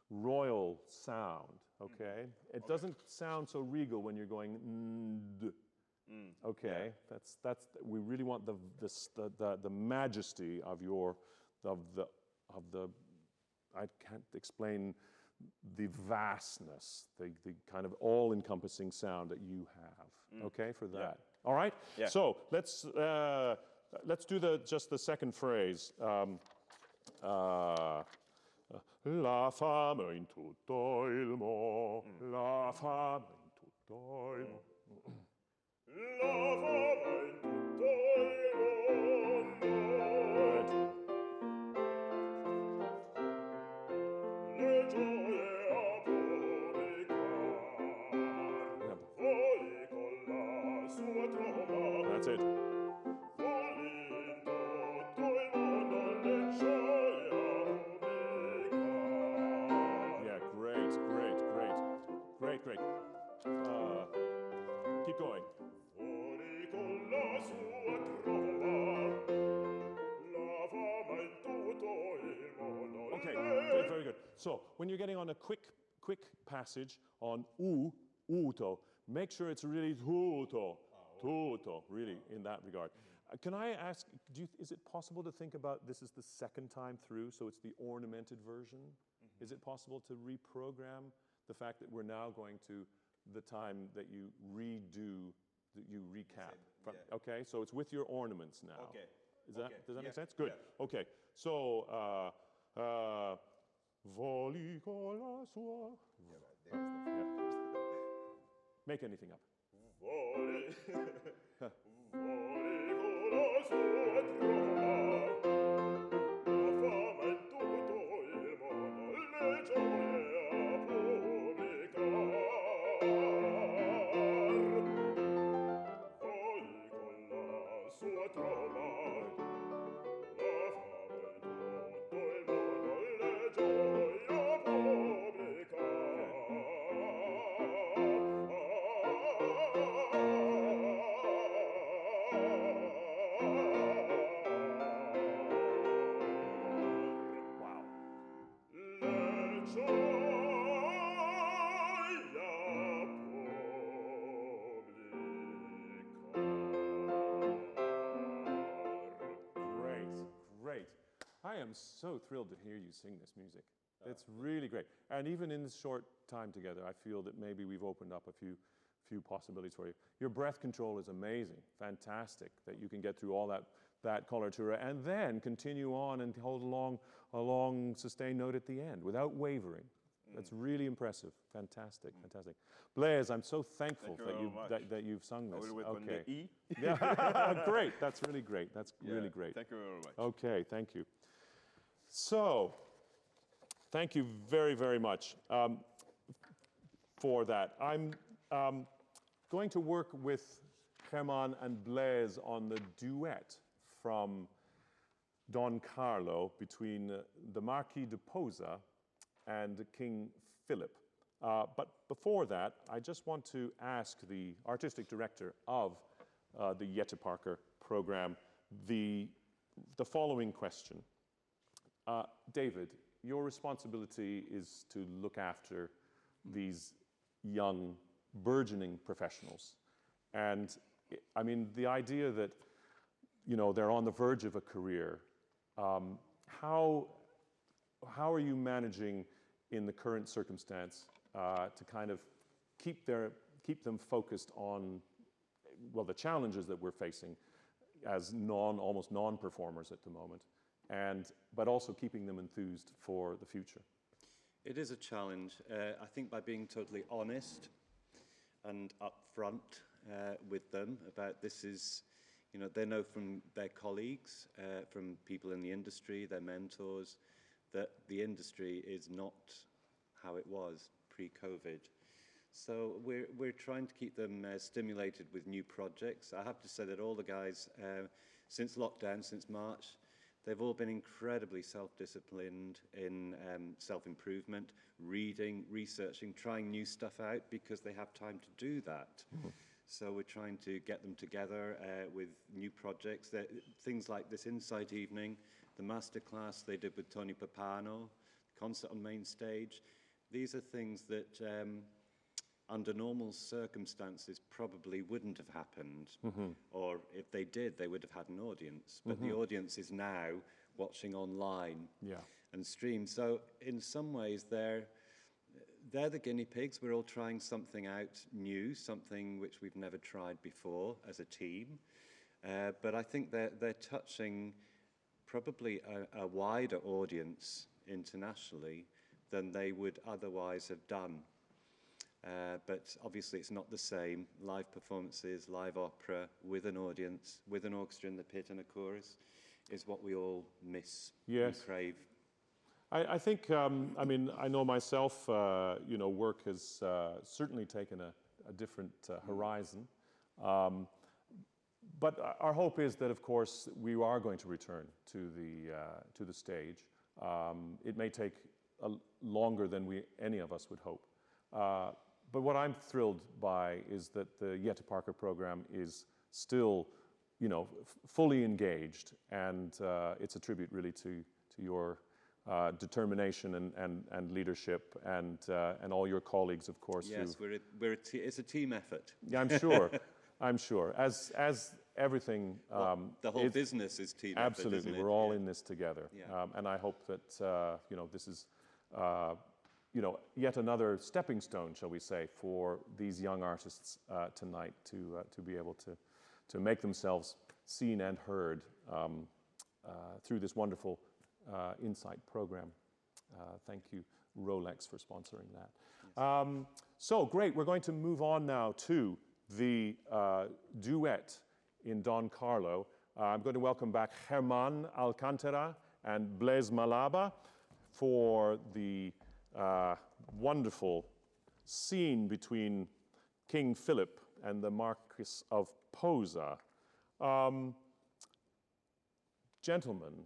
royal sound, okay? It doesn't sound so regal when you're going d. Okay, that's we really want the majesty of the I can't explain the vastness, the kind of all-encompassing sound that you have. Okay, for that. All right.
Yeah.
So let's do just the second phrase. La fama in tutto il mondo. La fama in tutto il mondo.
La fama in tutto il mondo. Le gioie a pubblicar. Fuori con la sua trova.
That's it.
Fuori in tutto il mondo. Le gioie a pubblicar.
Yeah, great. Keep going.
Fuori con la sua trova. La fama in tutto il mondo.
Okay, good, very good. So when you're getting on a quick passage on uto, make sure it's really tuto, really in that regard. Can I ask, is it possible to think about this is the second time through, so it's the ornamented version? Is it possible to reprogram the fact that we're now going to the time that you redo, that you recap? Okay, so it's with your ornaments now.
Okay.
Does that make sense? Good.
Yeah.
Okay. So, voli con la sua. Make anything up.
Fuori, fuori con la sua trova. La fama in tutto il mondo. Le gioie a pubblicar. Fuori con la sua trova.
I am so thrilled to hear you sing this music. It's really great. And even in this short time together, I feel that maybe we've opened up a few possibilities for you. Your breath control is amazing, fantastic, that you can get through all that coloratura and then continue on and hold a long sustained note at the end without wavering. That's really impressive. Fantastic, fantastic. Blaise, I'm so thankful that you've sung this.
I will work on the E.
Yeah, great. That's really great. That's really great.
Thank you very much.
Okay, thank you. So, thank you very, very much for that. I'm going to work with Germán and Blaise on the duet from Don Carlo between the Marquis de Posa and King Philip. But before that, I just want to ask the artistic director of the Jette Parker program the following question. David, your responsibility is to look after these young, burgeoning professionals. And I mean, the idea that, you know, they're on the verge of a career, how are you managing in the current circumstance to kind of keep them focused on, well, the challenges that we're facing as almost non-performers at the moment, but also keeping them enthused for the future.
It is a challenge. I think by being totally honest and upfront with them about this is, they know from their colleagues, from people in the industry, their mentors, that the industry is not how it was pre-COVID. So we're trying to keep them stimulated with new projects. I have to say that all the guys, since lockdown, since March, they've all been incredibly self-disciplined in self-improvement, reading, researching, trying new stuff out because they have time to do that. Mm-hmm. So we're trying to get them together with new projects. Things like this Insight Evening, the masterclass they did with Tony Pappano, concert on main stage. These are things that under normal circumstances probably wouldn't have happened. Mm-hmm. Or if they did, they would have had an audience. But the audience is now watching online and stream. So in some ways, they're the guinea pigs. We're all trying something out new, something which we've never tried before as a team. But I think they're touching probably a wider audience internationally than they would otherwise have done. But obviously it's not the same. Live performances, live opera, with an audience, with an orchestra in the pit and a chorus, is what we all miss and crave.
I think, I know myself, work has certainly taken a different horizon. But our hope is that, of course, we are going to return to the stage. It may take longer than any of us would hope. But what I'm thrilled by is that the Jette Parker program is still, fully engaged, and it's a tribute really to your determination and leadership and all your colleagues, of course.
Yes, it's a team effort.
Yeah, I'm sure. I'm sure. As everything,
the whole business is team effort.
Absolutely, we're all in this together, and I hope that this is. Yet another stepping stone, shall we say, for these young artists tonight to be able to make themselves seen and heard through this wonderful Insight program. Thank you, Rolex, for sponsoring that. Yes. So great, we're going to move on now to the duet in Don Carlo. I'm going to welcome back Germán Alcántara and Blaise Malaba for the wonderful scene between King Philip and the Marquis of Posa. Gentlemen,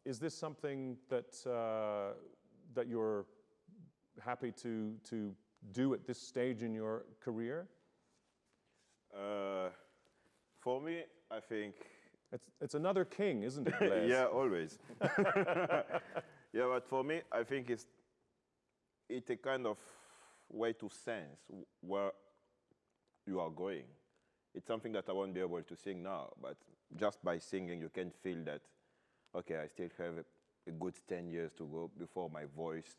is this something that you're happy to do at this stage in your career?
For me, I think...
It's another king, isn't it, Blaise?
Yeah, always. Yeah, but for me, I think it's a kind of way to sense where you are going. It's something that I won't be able to sing now, but just by singing, you can feel that, okay, I still have a good 10 years to go before my voice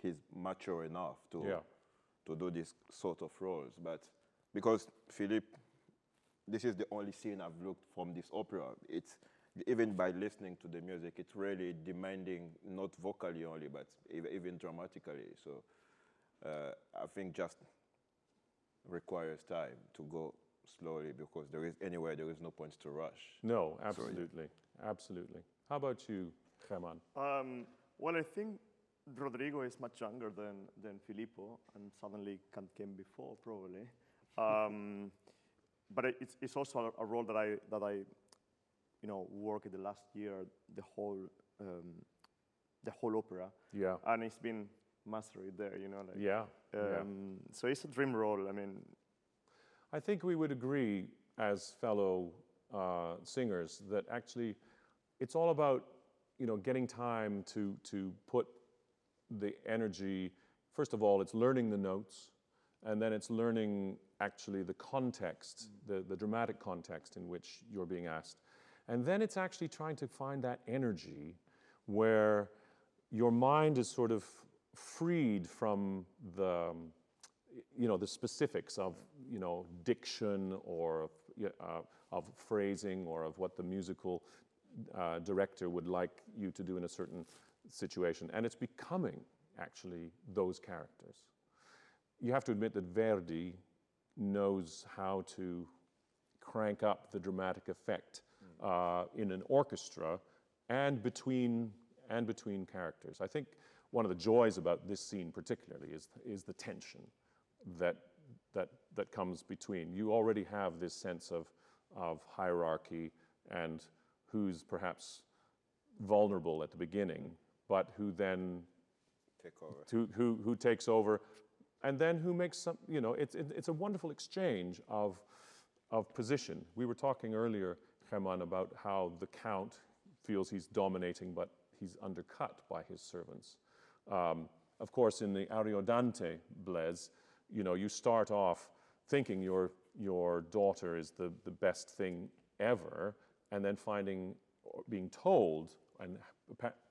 is mature enough to do this sort of roles. But because Philippe, this is the only scene I've looked from this opera. It's even by listening to the music, it's really demanding, not vocally only, but even dramatically. So I think just requires time to go slowly, because there is no point to rush.
No, absolutely, absolutely. How about you, Germán?
Well, I think Rodrigo is much younger than Filippo, and suddenly came before, probably. But it's also a role that I work in the last year, the whole opera. Yeah. And it's been mastered there, So it's a dream role. I mean,
I think we would agree as fellow singers that actually it's all about getting time to put the energy. First of all, it's learning the notes, and then it's learning actually the context, the dramatic context in which you're being asked. And then it's actually trying to find that energy where your mind is sort of freed from the, the specifics of, diction or of phrasing or of what the musical director would like you to do in a certain situation. And it's becoming, actually, those characters. You have to admit that Verdi knows how to crank up the dramatic effect in an orchestra and between characters. I think one of the joys about this scene particularly is the tension that comes between. You already have this sense of hierarchy and who's perhaps vulnerable at the beginning, but who then who takes over, and then who makes some. It's a wonderful exchange of position. We were talking earlier, Germán, about how the Count feels he's dominating, but he's undercut by his servants. Of course, in the Ariodante, Blaise, you start off thinking your daughter is the best thing ever, and then being told, and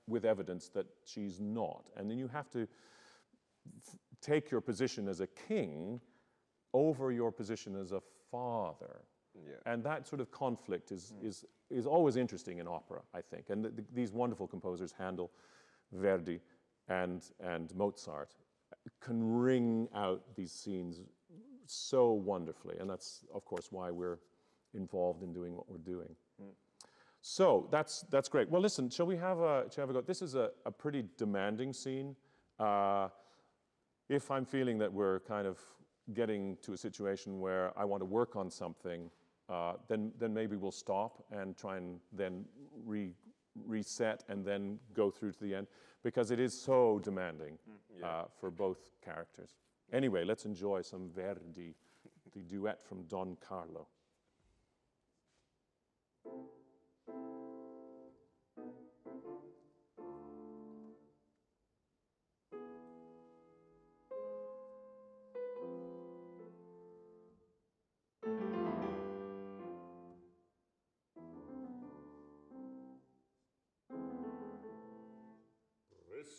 with evidence, that she's not. And then you have to take your position as a king over your position as a father. Yeah. And that sort of conflict is always interesting in opera, I think. And these wonderful composers, Handel, Verdi, and Mozart, can wring out these scenes so wonderfully. And that's, of course, why we're involved in doing what we're doing. So that's great. Well, listen, shall we have a go? This is a pretty demanding scene. If I'm feeling that we're kind of getting to a situation where I want to work on something, then maybe we'll stop and try and then reset and then go through to the end, because it is so demanding for both characters. Anyway, let's enjoy some Verdi, the duet from Don Carlo.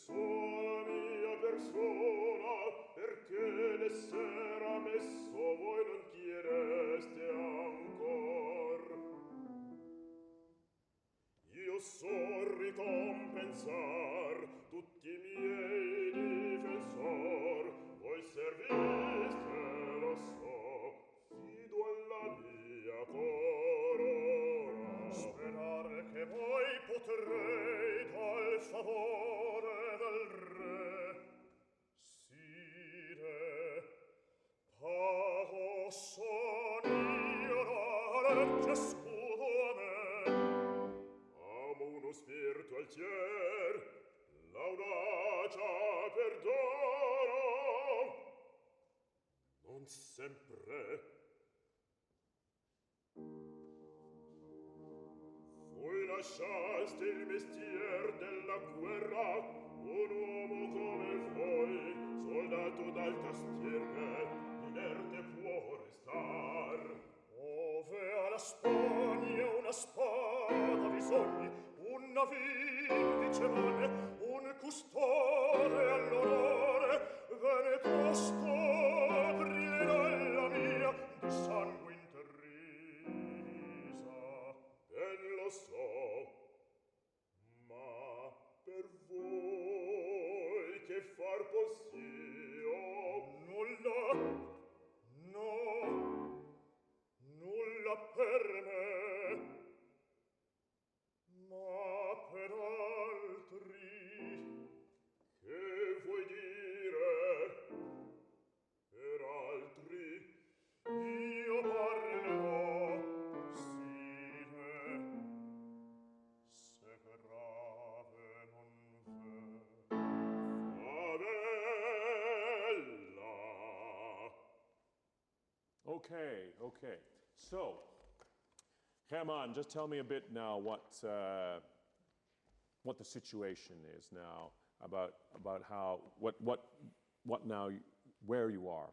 Sola mia persona, perché l'essere messo voi non chiedeste ancor. Io so ricompensar tutti i miei difensor, voi serviste, lo so, fido alla mia corona. Sperare che voi potrei dal favore del re, sire, pago son io la legge scudo a me. Amo uno spirito altier, l'audacia perdono, non sempre. Voi lasciaste il mestier della guerra, un uomo come voi, soldato dal tastiere, inerte può restar. Ove alla Spagna una spada bisogni, un navindice vane, un custode all'onore, ve ne tosto brillerà la mia di sangue interrisa. Ben lo so, ma per voi che far possio? Nulla, no, nulla per me, ma per altri, che vuoi dire? Per altri io parlerò, sine, se grave non ve. Favella.
Okay. So, Germán, just tell me a bit now what the situation is now about how what now where you are.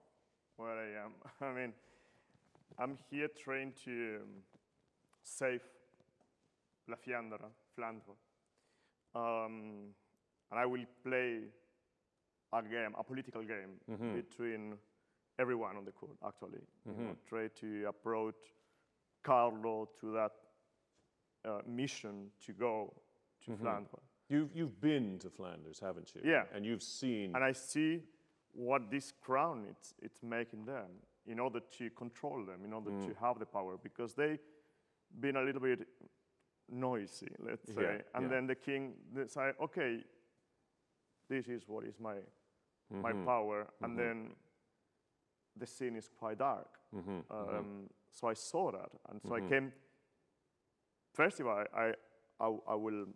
Where I am. I mean, I'm here trying to save La Flandre. And I will play a game, a political game between everyone on the court, actually. You know, try to approach Carlo to that mission to go to Flanders.
You've been to Flanders, haven't you?
Yeah.
And you've seen.
And I see what this crown it's making them in order to control them, in order to have the power, because they been a little bit noisy, let's say. And then the king decide, okay, this is what is my power. And then the scene is quite dark. So I saw that, and so I came. First of all, I will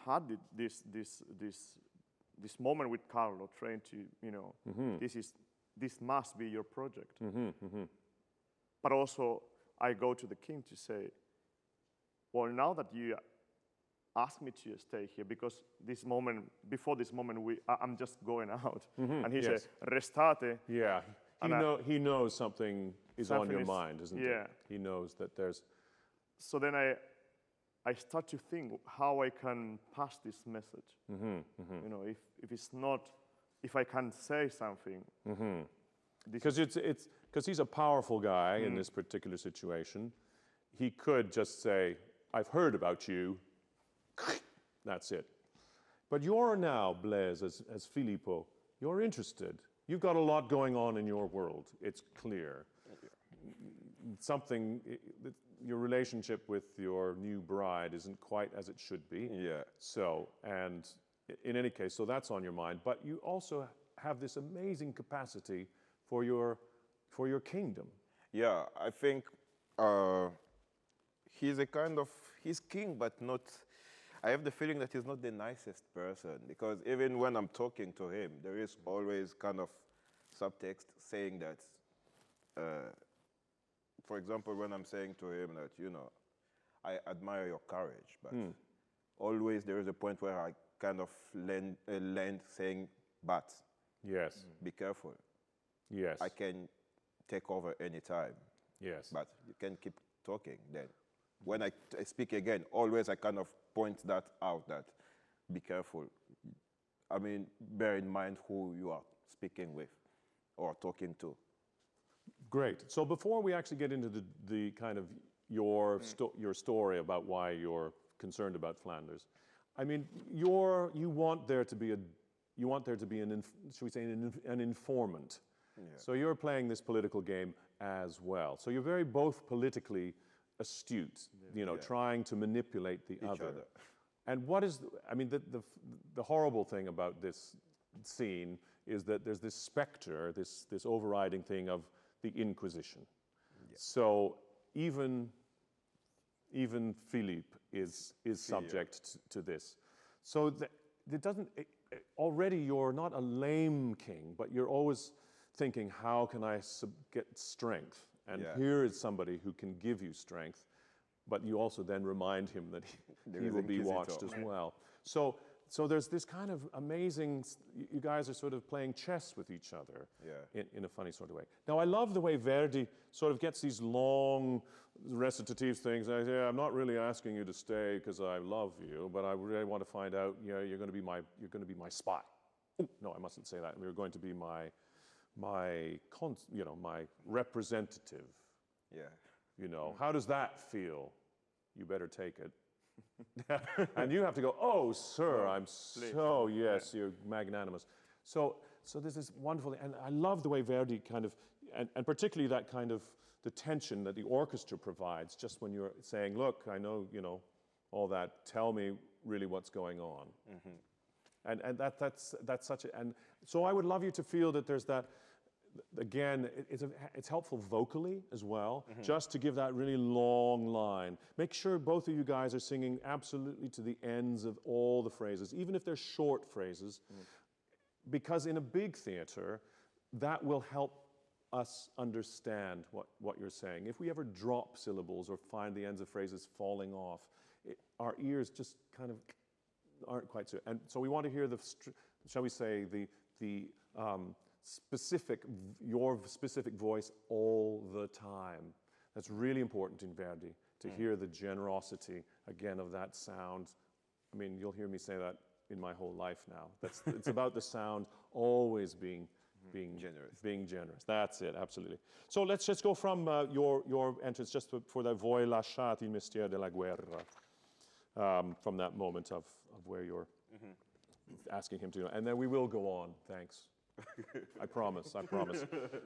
had this moment with Carlo, trying to, you know, this must be your project. But also, I go to the king to say, well, now that you ask me to stay here, because this moment, before this moment, I'm just going out. And he said, restate.
Yeah, he knows something is on your mind, isn't it? He knows that there's...
So then I start to think how I can pass this message. You know, if it's not, if I can say something.
Because he's a powerful guy in this particular situation. He could just say, I've heard about you. That's it. But you're now, Blaise, as Filippo, you're interested. You've got a lot going on in your world. It's clear. Something, your relationship with your new bride isn't quite as it should be.
Yeah.
So, and in any case, so that's on your mind. But you also have this amazing capacity for your kingdom.
Yeah, I think he's a kind of, he's king, but not, I have the feeling that he's not the nicest person, because even when I'm talking to him, there is always kind of subtext saying that, for example, when I'm saying to him that, you know, I admire your courage, but always there is a point where I kind of land saying, but
yes,
be careful.
Yes.
I can take over any time.
Yes.
But you can keep talking then. When I speak again, always I kind of point that out, that be careful. I mean, bear in mind who you are speaking with or talking to.
Great. So before we actually get into the kind of your story about why you're concerned about Flanders, I mean, you want there to be an should we say an informant. Yeah. So you're playing this political game as well. So you're very both politically astute, you know, trying to manipulate the other. And what is, I mean, the horrible thing about this scene is that there's this specter, this overriding thing of the Inquisition. Yeah. So even Philippe is subject to this. So it doesn't, already you're not a lame king, but you're always thinking, how can I get strength? And here is somebody who can give you strength, but you also then remind him that he will be watched as well. So there's this kind of amazing, you guys are sort of playing chess with each other in a funny sort of way. Now, I love the way Verdi sort of gets these long recitative things. I'm not really asking you to stay because I love you, but I really want to find out, you know, you're going to be my spy. Oh, no, I mustn't say that. You're going to be my representative.
Yeah.
You know, how does that feel? You better take it. And you have to go, oh, sir, I'm so, yes, you're magnanimous. So there's this wonderful, and I love the way Verdi kind of, and particularly that kind of, the tension that the orchestra provides just when you're saying, look, I know, you know, all that, tell me really what's going on. And that's such a, and so I would love you to feel that there's that, again, it's helpful vocally as well, just to give that really long line. Make sure both of you guys are singing absolutely to the ends of all the phrases, even if they're short phrases, because in a big theater, that will help us understand what you're saying. If we ever drop syllables or find the ends of phrases falling off, our ears just kind of aren't quite so. And so we want to hear shall we say, your specific voice all the time. That's really important in Verdi, to hear the generosity, again, of that sound. I mean, you'll hear me say that in my whole life now. It's about the sound always being
Generous.
Being generous. That's it, absolutely. So let's just go from your entrance just for the Voi lasciate il mestiere della guerra, from that moment of where you're asking him to, and then we will go on. Thanks. I promise.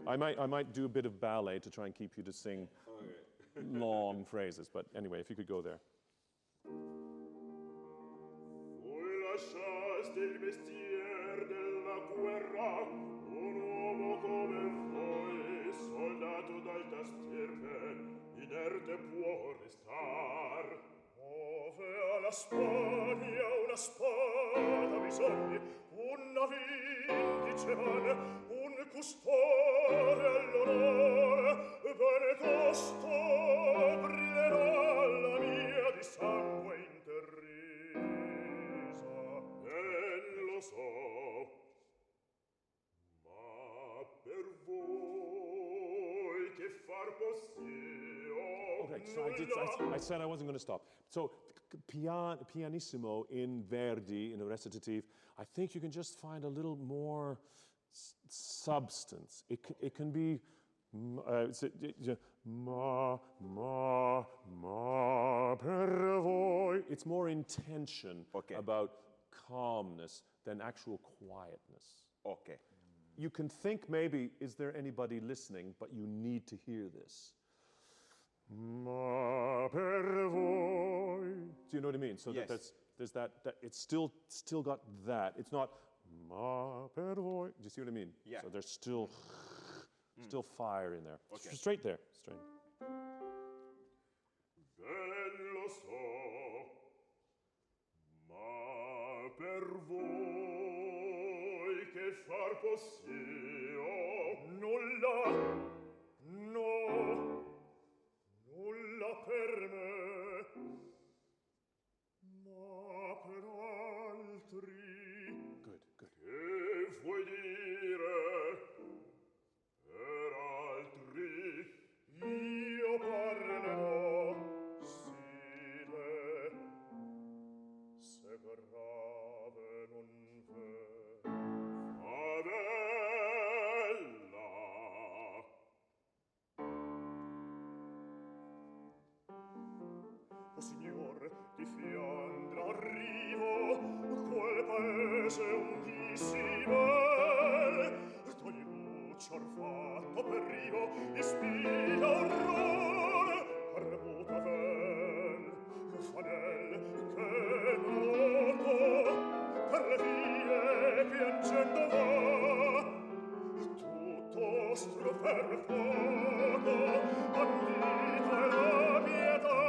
I might do a bit of ballet to try and keep you to sing long phrases, but anyway, if you could go there.
Voi lasciaste il mestiere della guerra, un uomo come voi, soldato d'alta stirpe, inerte può restar. Ove alla Spagna una spada bisogni, una vindice vane, un custode all'onore, bene tosto brillerà la mia di sangue interrisa. Ben lo so, ma per voi che far possiamo?
Okay, so I said I wasn't going to stop. So pianissimo in Verdi, in a recitative, I think you can just find a little more substance. It can be ma per voi. It's more intention about calmness than actual quietness.
Okay.
You can think maybe, is there anybody listening, but you need to hear this. Ma per voi. Do you know what I mean? So
yes.
there's that it's still got that. It's not ma per voi. Do you see what I mean?
Yeah.
So there's still fire in there.
Okay.
Straight there. Straight.
Ben lo so, ma per voi che far possiamo? Nulla, no, nulla per me, ma per altri.
Good, good.
Che vuoi dire? Per altri io parlerò, sile, se grave non v'è favella. O signor di Fiandra arrivo, quel paese un dì sì bel, togli luce or fatto per rivo, ispira orrore, remuta vel, fanel che noto, per le vie piangendo va, tutto strofer fuoco, bandita e la pietà,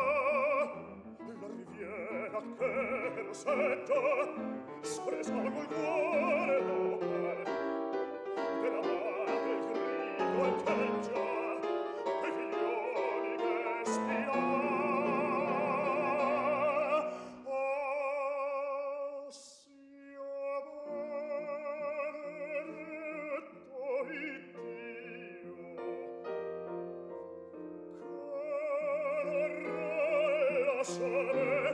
la riviera che roseggia, spresango il cuore l'opera, della madre il grido echeggia, e figlioli che spirà. Ah, sia benedetto Iddio, che non lasciare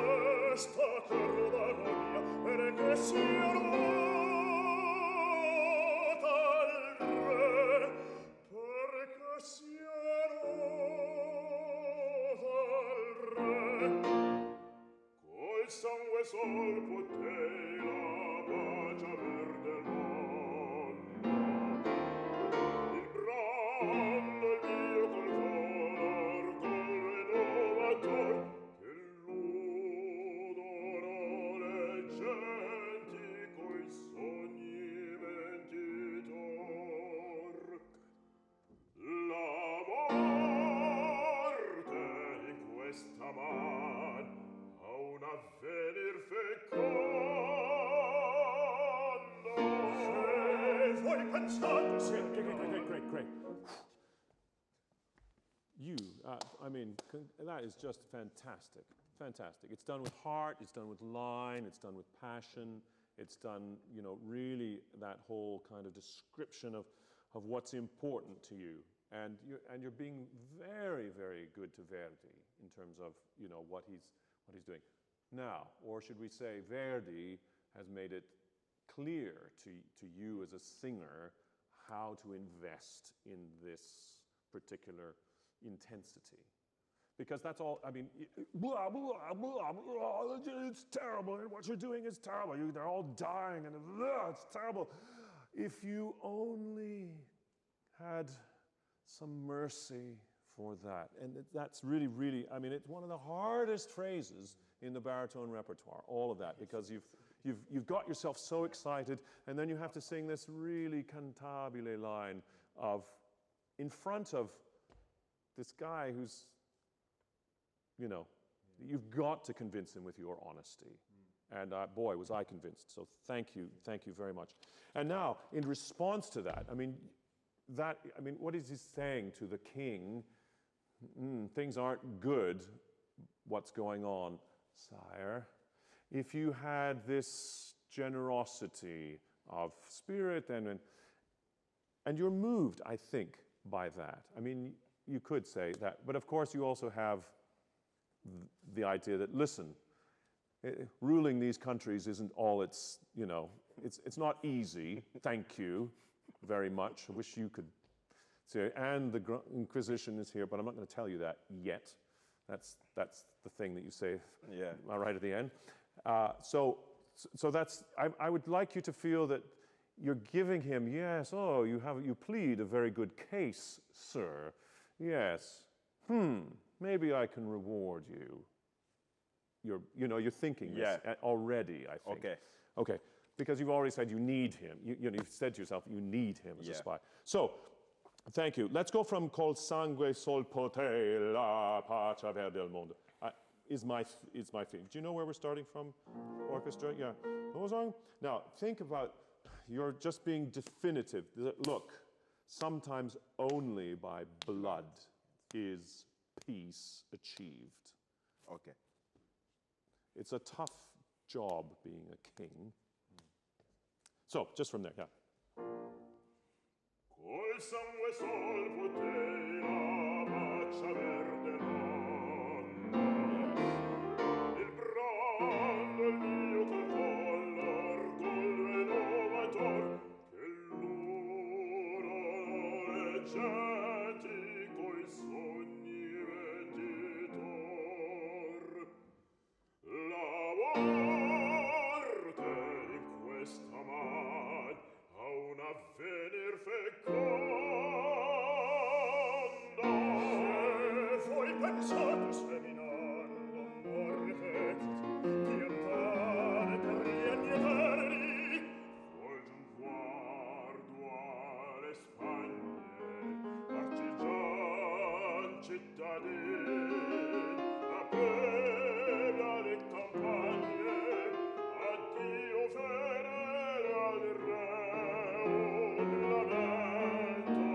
questa terra d'agonia, perché sia nota al re, perché sia nota al re. Col sangue sol potei la pace aver del mondo, il brando il Dio col color, col rinnovator, che l'udono le genti coi sogni mentitor. La morte in questa man ha un avvenir fecondo. Se voi pensate
Great. You, I mean, that is just fantastic. Fantastic. It's done with heart, it's done with line, it's done with passion, it's done, you know, really that whole kind of description of what's important to you. And you're being very, very good to Verdi in terms of, you know, what he's doing. Now, or should we say Verdi has made it clear to you as a singer how to invest in this particular intensity. Because that's all, I mean, blah, blah, blah, blah, it's terrible, and what you're doing is terrible. They're all dying, and it's terrible. If you only had some mercy for that. And that's really, really, I mean, it's one of the hardest phrases in the baritone repertoire, all of that, because you've got yourself so excited, and then you have to sing this really cantabile line of, in front of this guy who's, you know, you've got to convince him with your honesty. And boy, was I convinced. So thank you very much. And now, in response to that, I mean, what is he saying to the king? Things aren't good, what's going on, sire. If you had this generosity of spirit and you're moved, I think, by that. I mean, you could say that, but of course you also have the idea that, listen, ruling these countries isn't all it's, you know, it's not easy, thank you very much. I wish you could say, and the Inquisition is here, but I'm not going to tell you that yet. That's the thing that you say, right at the end. So that's, I would like you to feel that you're giving him, yes, oh, you plead a very good case, sir. Yes, maybe I can reward you. You're thinking this already, I think. Okay, because you've already said you need him. You've said to yourself, you need him as a spy. So, thank you. Let's go from Col sangue sol pote la pace ver del mondo. Is my theme. Do you know where we're starting from, orchestra? Yeah. Now, think about, you're just being definitive. Look, sometimes only by blood is peace achieved.
Okay.
It's a tough job being a king. So, just from there, yeah.
Col sangue sol potei la faccia verde mondo. Il brando il mio col collo, orgoglio innovator, che l'uno leggenti coi sogni venditor. La morte in questa man ha un avvenir fecondo. Se voi pensate seminando morte, piantare terreni eterni, volge un guardo alle Spagne, artigian cittadin, la plebe alle campagne, addio fedele al re, un lamento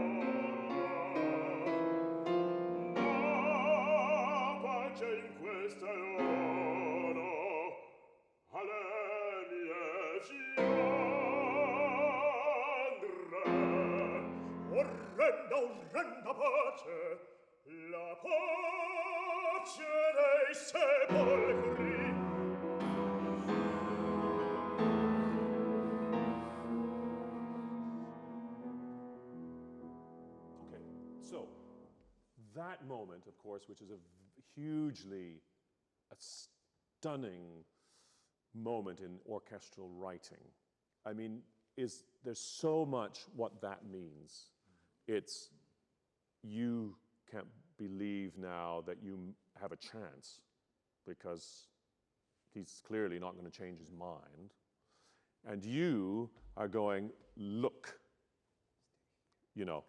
la pace in questa loro alle mie fiandre. Orrenda pace, la pace dei sepolcri.
Okay, so that moment, of course, which is a hugely stunning moment in orchestral writing. I mean, there's so much what that means. It's, you can't believe now that you have a chance because he's clearly not going to change his mind. And you are going, look, you know,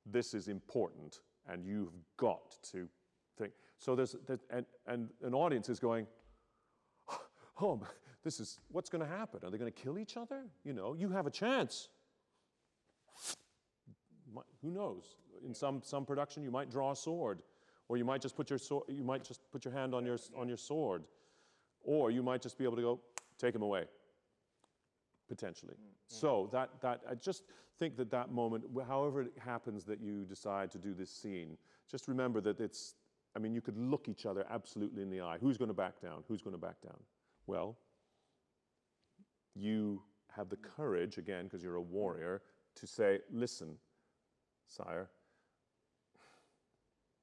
this is important and you've got to think. So and an audience is going, oh, this is, what's going to happen? Are they going to kill each other? You know, you have a chance. Who knows? In some production, you might draw a sword, or you might just put your hand on your sword, or you might just be able to go take him away, potentially. So that I just think that moment, however it happens that you decide to do this scene, just remember that it's I mean, you could look each other absolutely in the eye. Who's going to back down? Who's going to back down? Well, you have the courage, again, because you're a warrior, to say, listen, sire,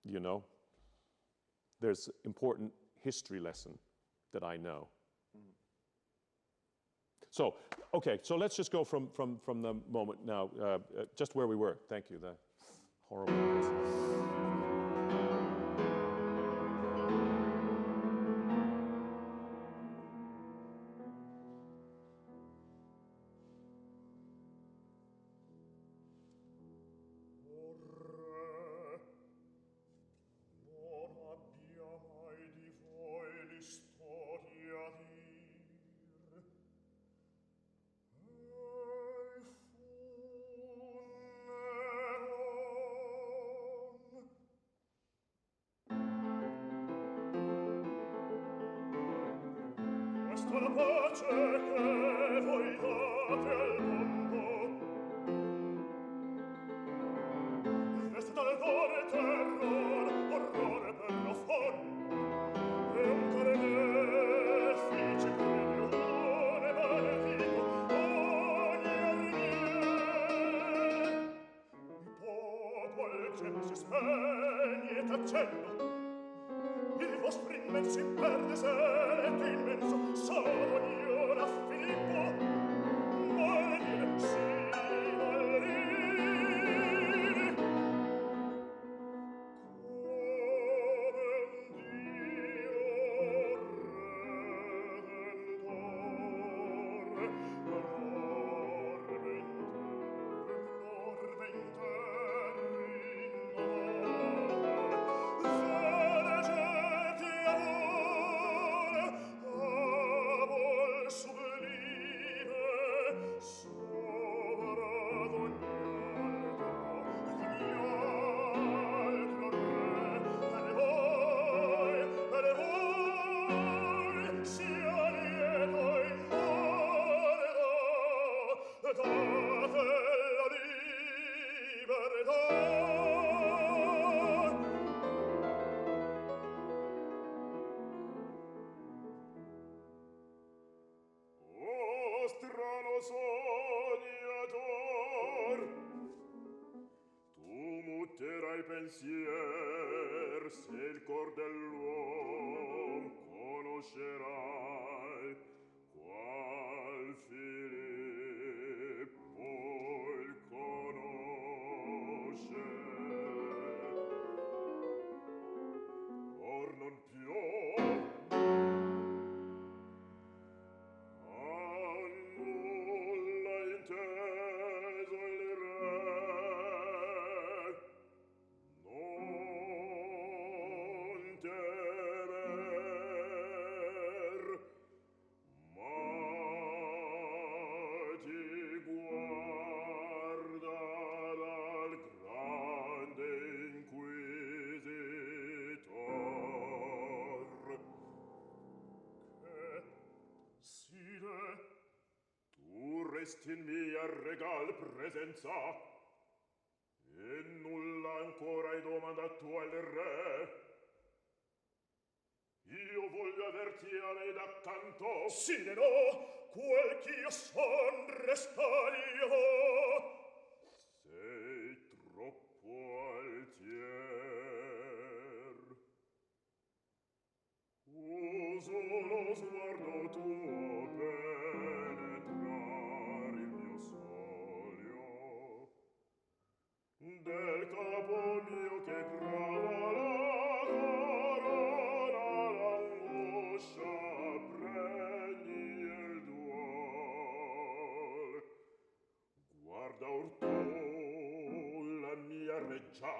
you know, there's important history lesson that I know. So, okay, so let's just go from the moment now, just where we were. Thank you, the horrible place.
La pace che voi date al mondo veste dal cuore terrore, orrore per l'affanno e un carnefice credione maledito ogni arnie. Il popolo gemme si spegne e tacendo, il vostro immenso imperde seletto immenso sogno Filippo, maledire, sì, maledire, come un Dio redentore, l'orbe in pensier, se il cor dell'uom conoscerai, qual Filippo il conosce. Or non più nulla inteso il re, in mia regal presenza e nulla ancora hai domandato al re. Io voglio averti a lei d'accanto. Sì, no, quel ch'io son restario. Sei troppo altier. Uso lo sguardo tuo penetrar il mio soglio, del capo mio che grava la corona, l'angoscia pregni il duol. Guarda or tu la mia reggia,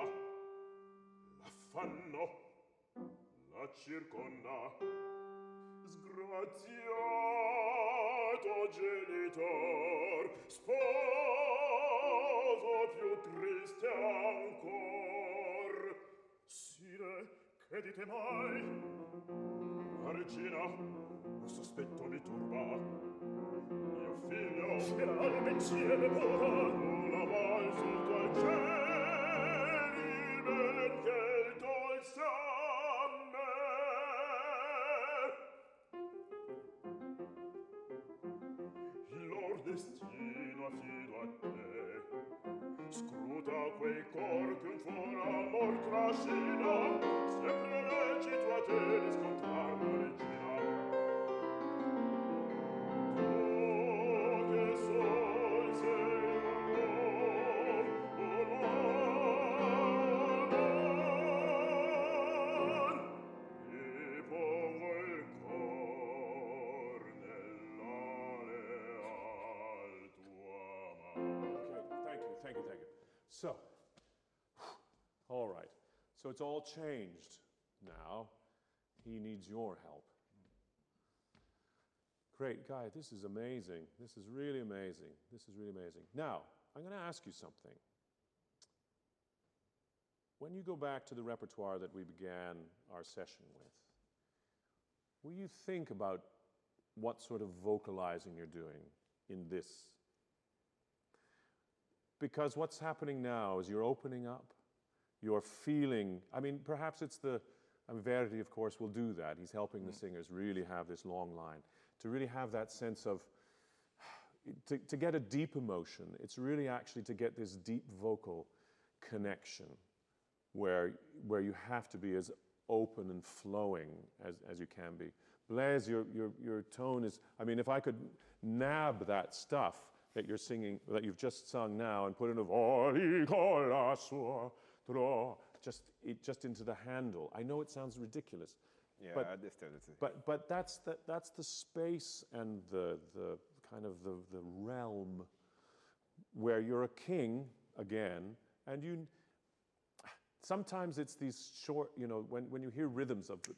l'affanno, la circonda, sgraziato genitor, sposo più triste ancor. Sire, che dite mai? La regina, un sospetto mi turba. Mio figlio, che l'alba insieme pura, non la vai sul tuo cielo, il ben che il tolse destino affido a te. Scruta quei cor che un fuor amor trascina, sempre lecito a te di scontrar la regina. Tu che soi sei un man, mi pongo il cor nell'ale al tua mano.
Okay, thank you. So, all right. So it's all changed now. He needs your help. Great, Guy, this is amazing. This is really amazing. Now, I'm going to ask you something. When you go back to the repertoire that we began our session with, will you think about what sort of vocalizing you're doing in this? Because what's happening now is you're opening up, you're feeling, I mean, perhaps it's Verdi, of course, will do that. He's helping the singers really have this long line. To really have that sense of, to get a deep emotion, it's really actually to get this deep vocal connection where you have to be as open and flowing as you can be. Blaise, your tone is, I mean, if I could nab that stuff that you're singing, that you've just sung now, and put in a voli con la sua tro, just into the handle. I know it sounds ridiculous.
Yeah,
but,
I understand it.
But that's the space and the kind of the realm where you're a king again, and you. Sometimes it's these short, you know, when you hear rhythms of the,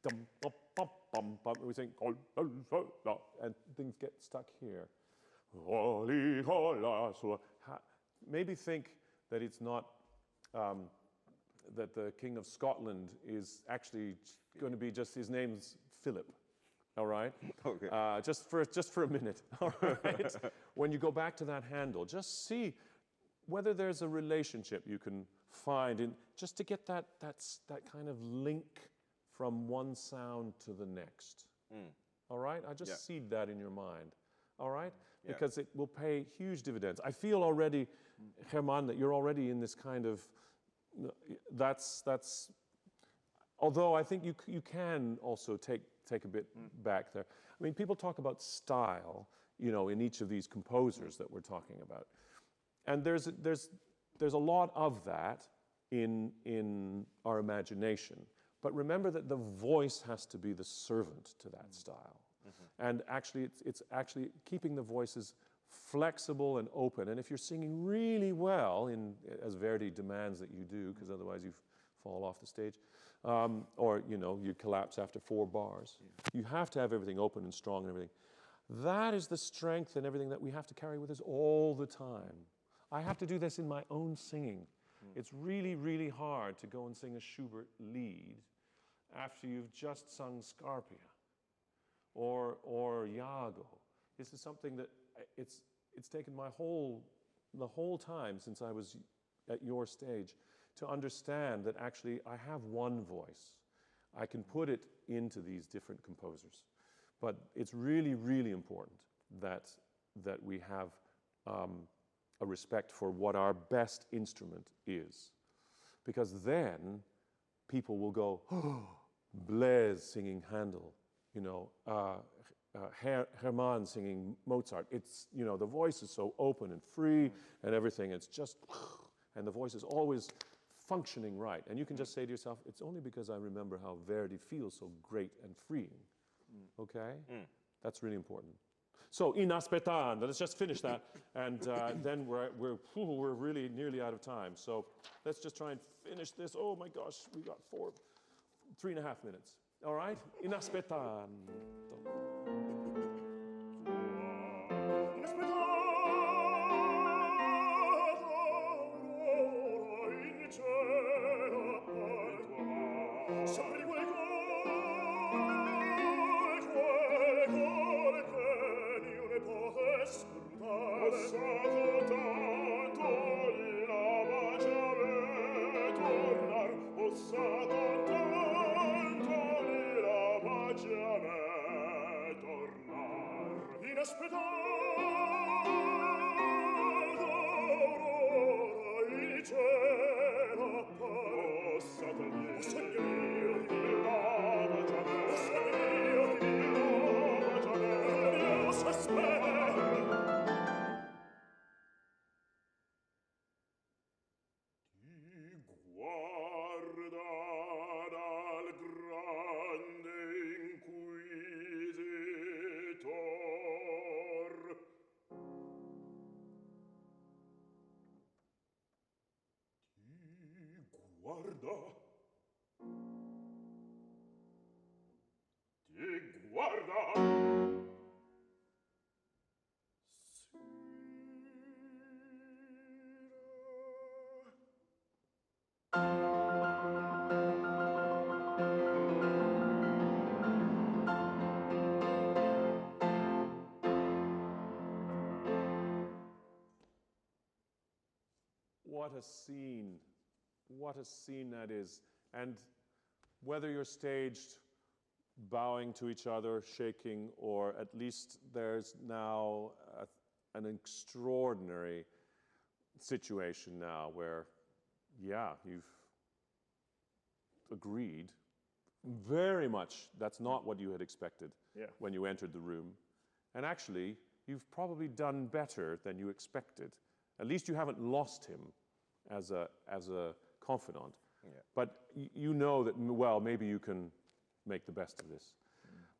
dum bum bum bum bum, we sing and things get stuck here. Maybe think that it's not that the King of Scotland is actually going to be just his name's Philip. All right?
Okay.
Just for a minute. All right? When you go back to that handle, just see whether there's a relationship you can find in just to get that kind of link from one sound to the next. All right? I just seed that in your mind. All right?
Yeah.
Because it will pay huge dividends. I feel already, Germán, that you're already in this kind of, that's although I think you can also take a bit back there. I mean, people talk about style, you know, in each of these composers that we're talking about. And there's a lot of that in our imagination. But remember that the voice has to be the servant to that style. And actually, it's actually keeping the voices flexible and open. And if you're singing really well, as Verdi demands that you do, because otherwise you fall off the stage, or you know you collapse after 4 bars, you have to have everything open and strong and everything. That is the strength and everything that we have to carry with us all the time. I have to do this in my own singing. It's really, really hard to go and sing a Schubert lead after you've just sung Scarpia or Iago. This is something that it's taken the whole time since I was at your stage to understand that actually I have one voice. I can put it into these different composers. But it's really, really important that we have a respect for what our best instrument is. Because then people will go, oh, Blaise singing Handel, you know, Germán singing Mozart. It's, you know, the voice is so open and free and everything. It's just, and the voice is always functioning right. And you can just say to yourself, it's only because I remember how Verdi feels so great and freeing. Okay? That's really important. So, inaspettando, let's just finish that. And then we're really nearly out of time. So let's just try and finish this. Oh my gosh, we got 3.5 minutes. All right? Inaspettando.
Inaspettando guarda. Ti guarda.
What a scene that is. And whether you're staged bowing to each other, shaking, or at least there's now an extraordinary situation now where, yeah, you've agreed very much that's not what you had expected when you entered the room. And actually, you've probably done better than you expected. At least you haven't lost him as a confidant. Yeah. But you know that, well, maybe you can make the best of this.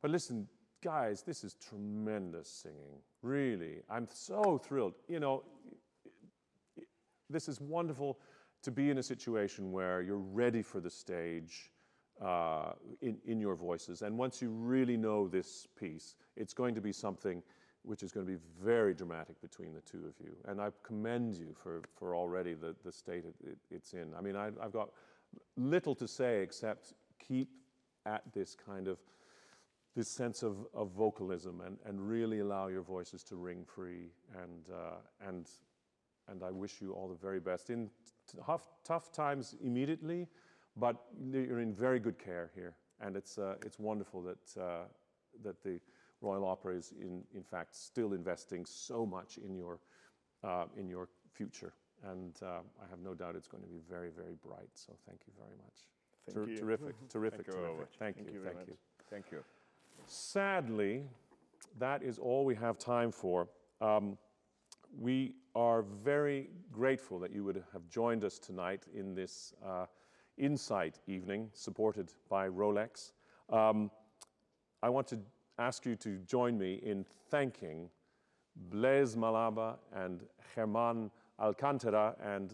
But listen, guys, this is tremendous singing. Really, I'm so thrilled. You know, this is wonderful to be in a situation where you're ready for the stage in your voices. And once you really know this piece, it's going to be something which is going to be very dramatic between the two of you. And I commend you for already the state it's in. I mean, I've got little to say except keep at this kind of, this sense of vocalism and really allow your voices to ring free. And I wish you all the very best. In tough times immediately, but you're in very good care here. And it's wonderful that the Royal Opera is in fact still investing so much in your future, and I have no doubt it's going to be very, very bright. So thank you very much.
Thank you.
Terrific. Thank you.
Thank you.
Sadly, that is all we have time for. We are very grateful that you would have joined us tonight in this Insight evening, supported by Rolex. I want to ask you to join me in thanking Blaise Malaba and Germán Alcántara and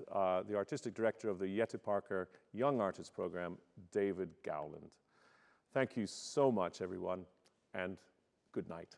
the artistic director of the Jette Parker Young Artists Program, David Gowland. Thank you so much, everyone, and good night.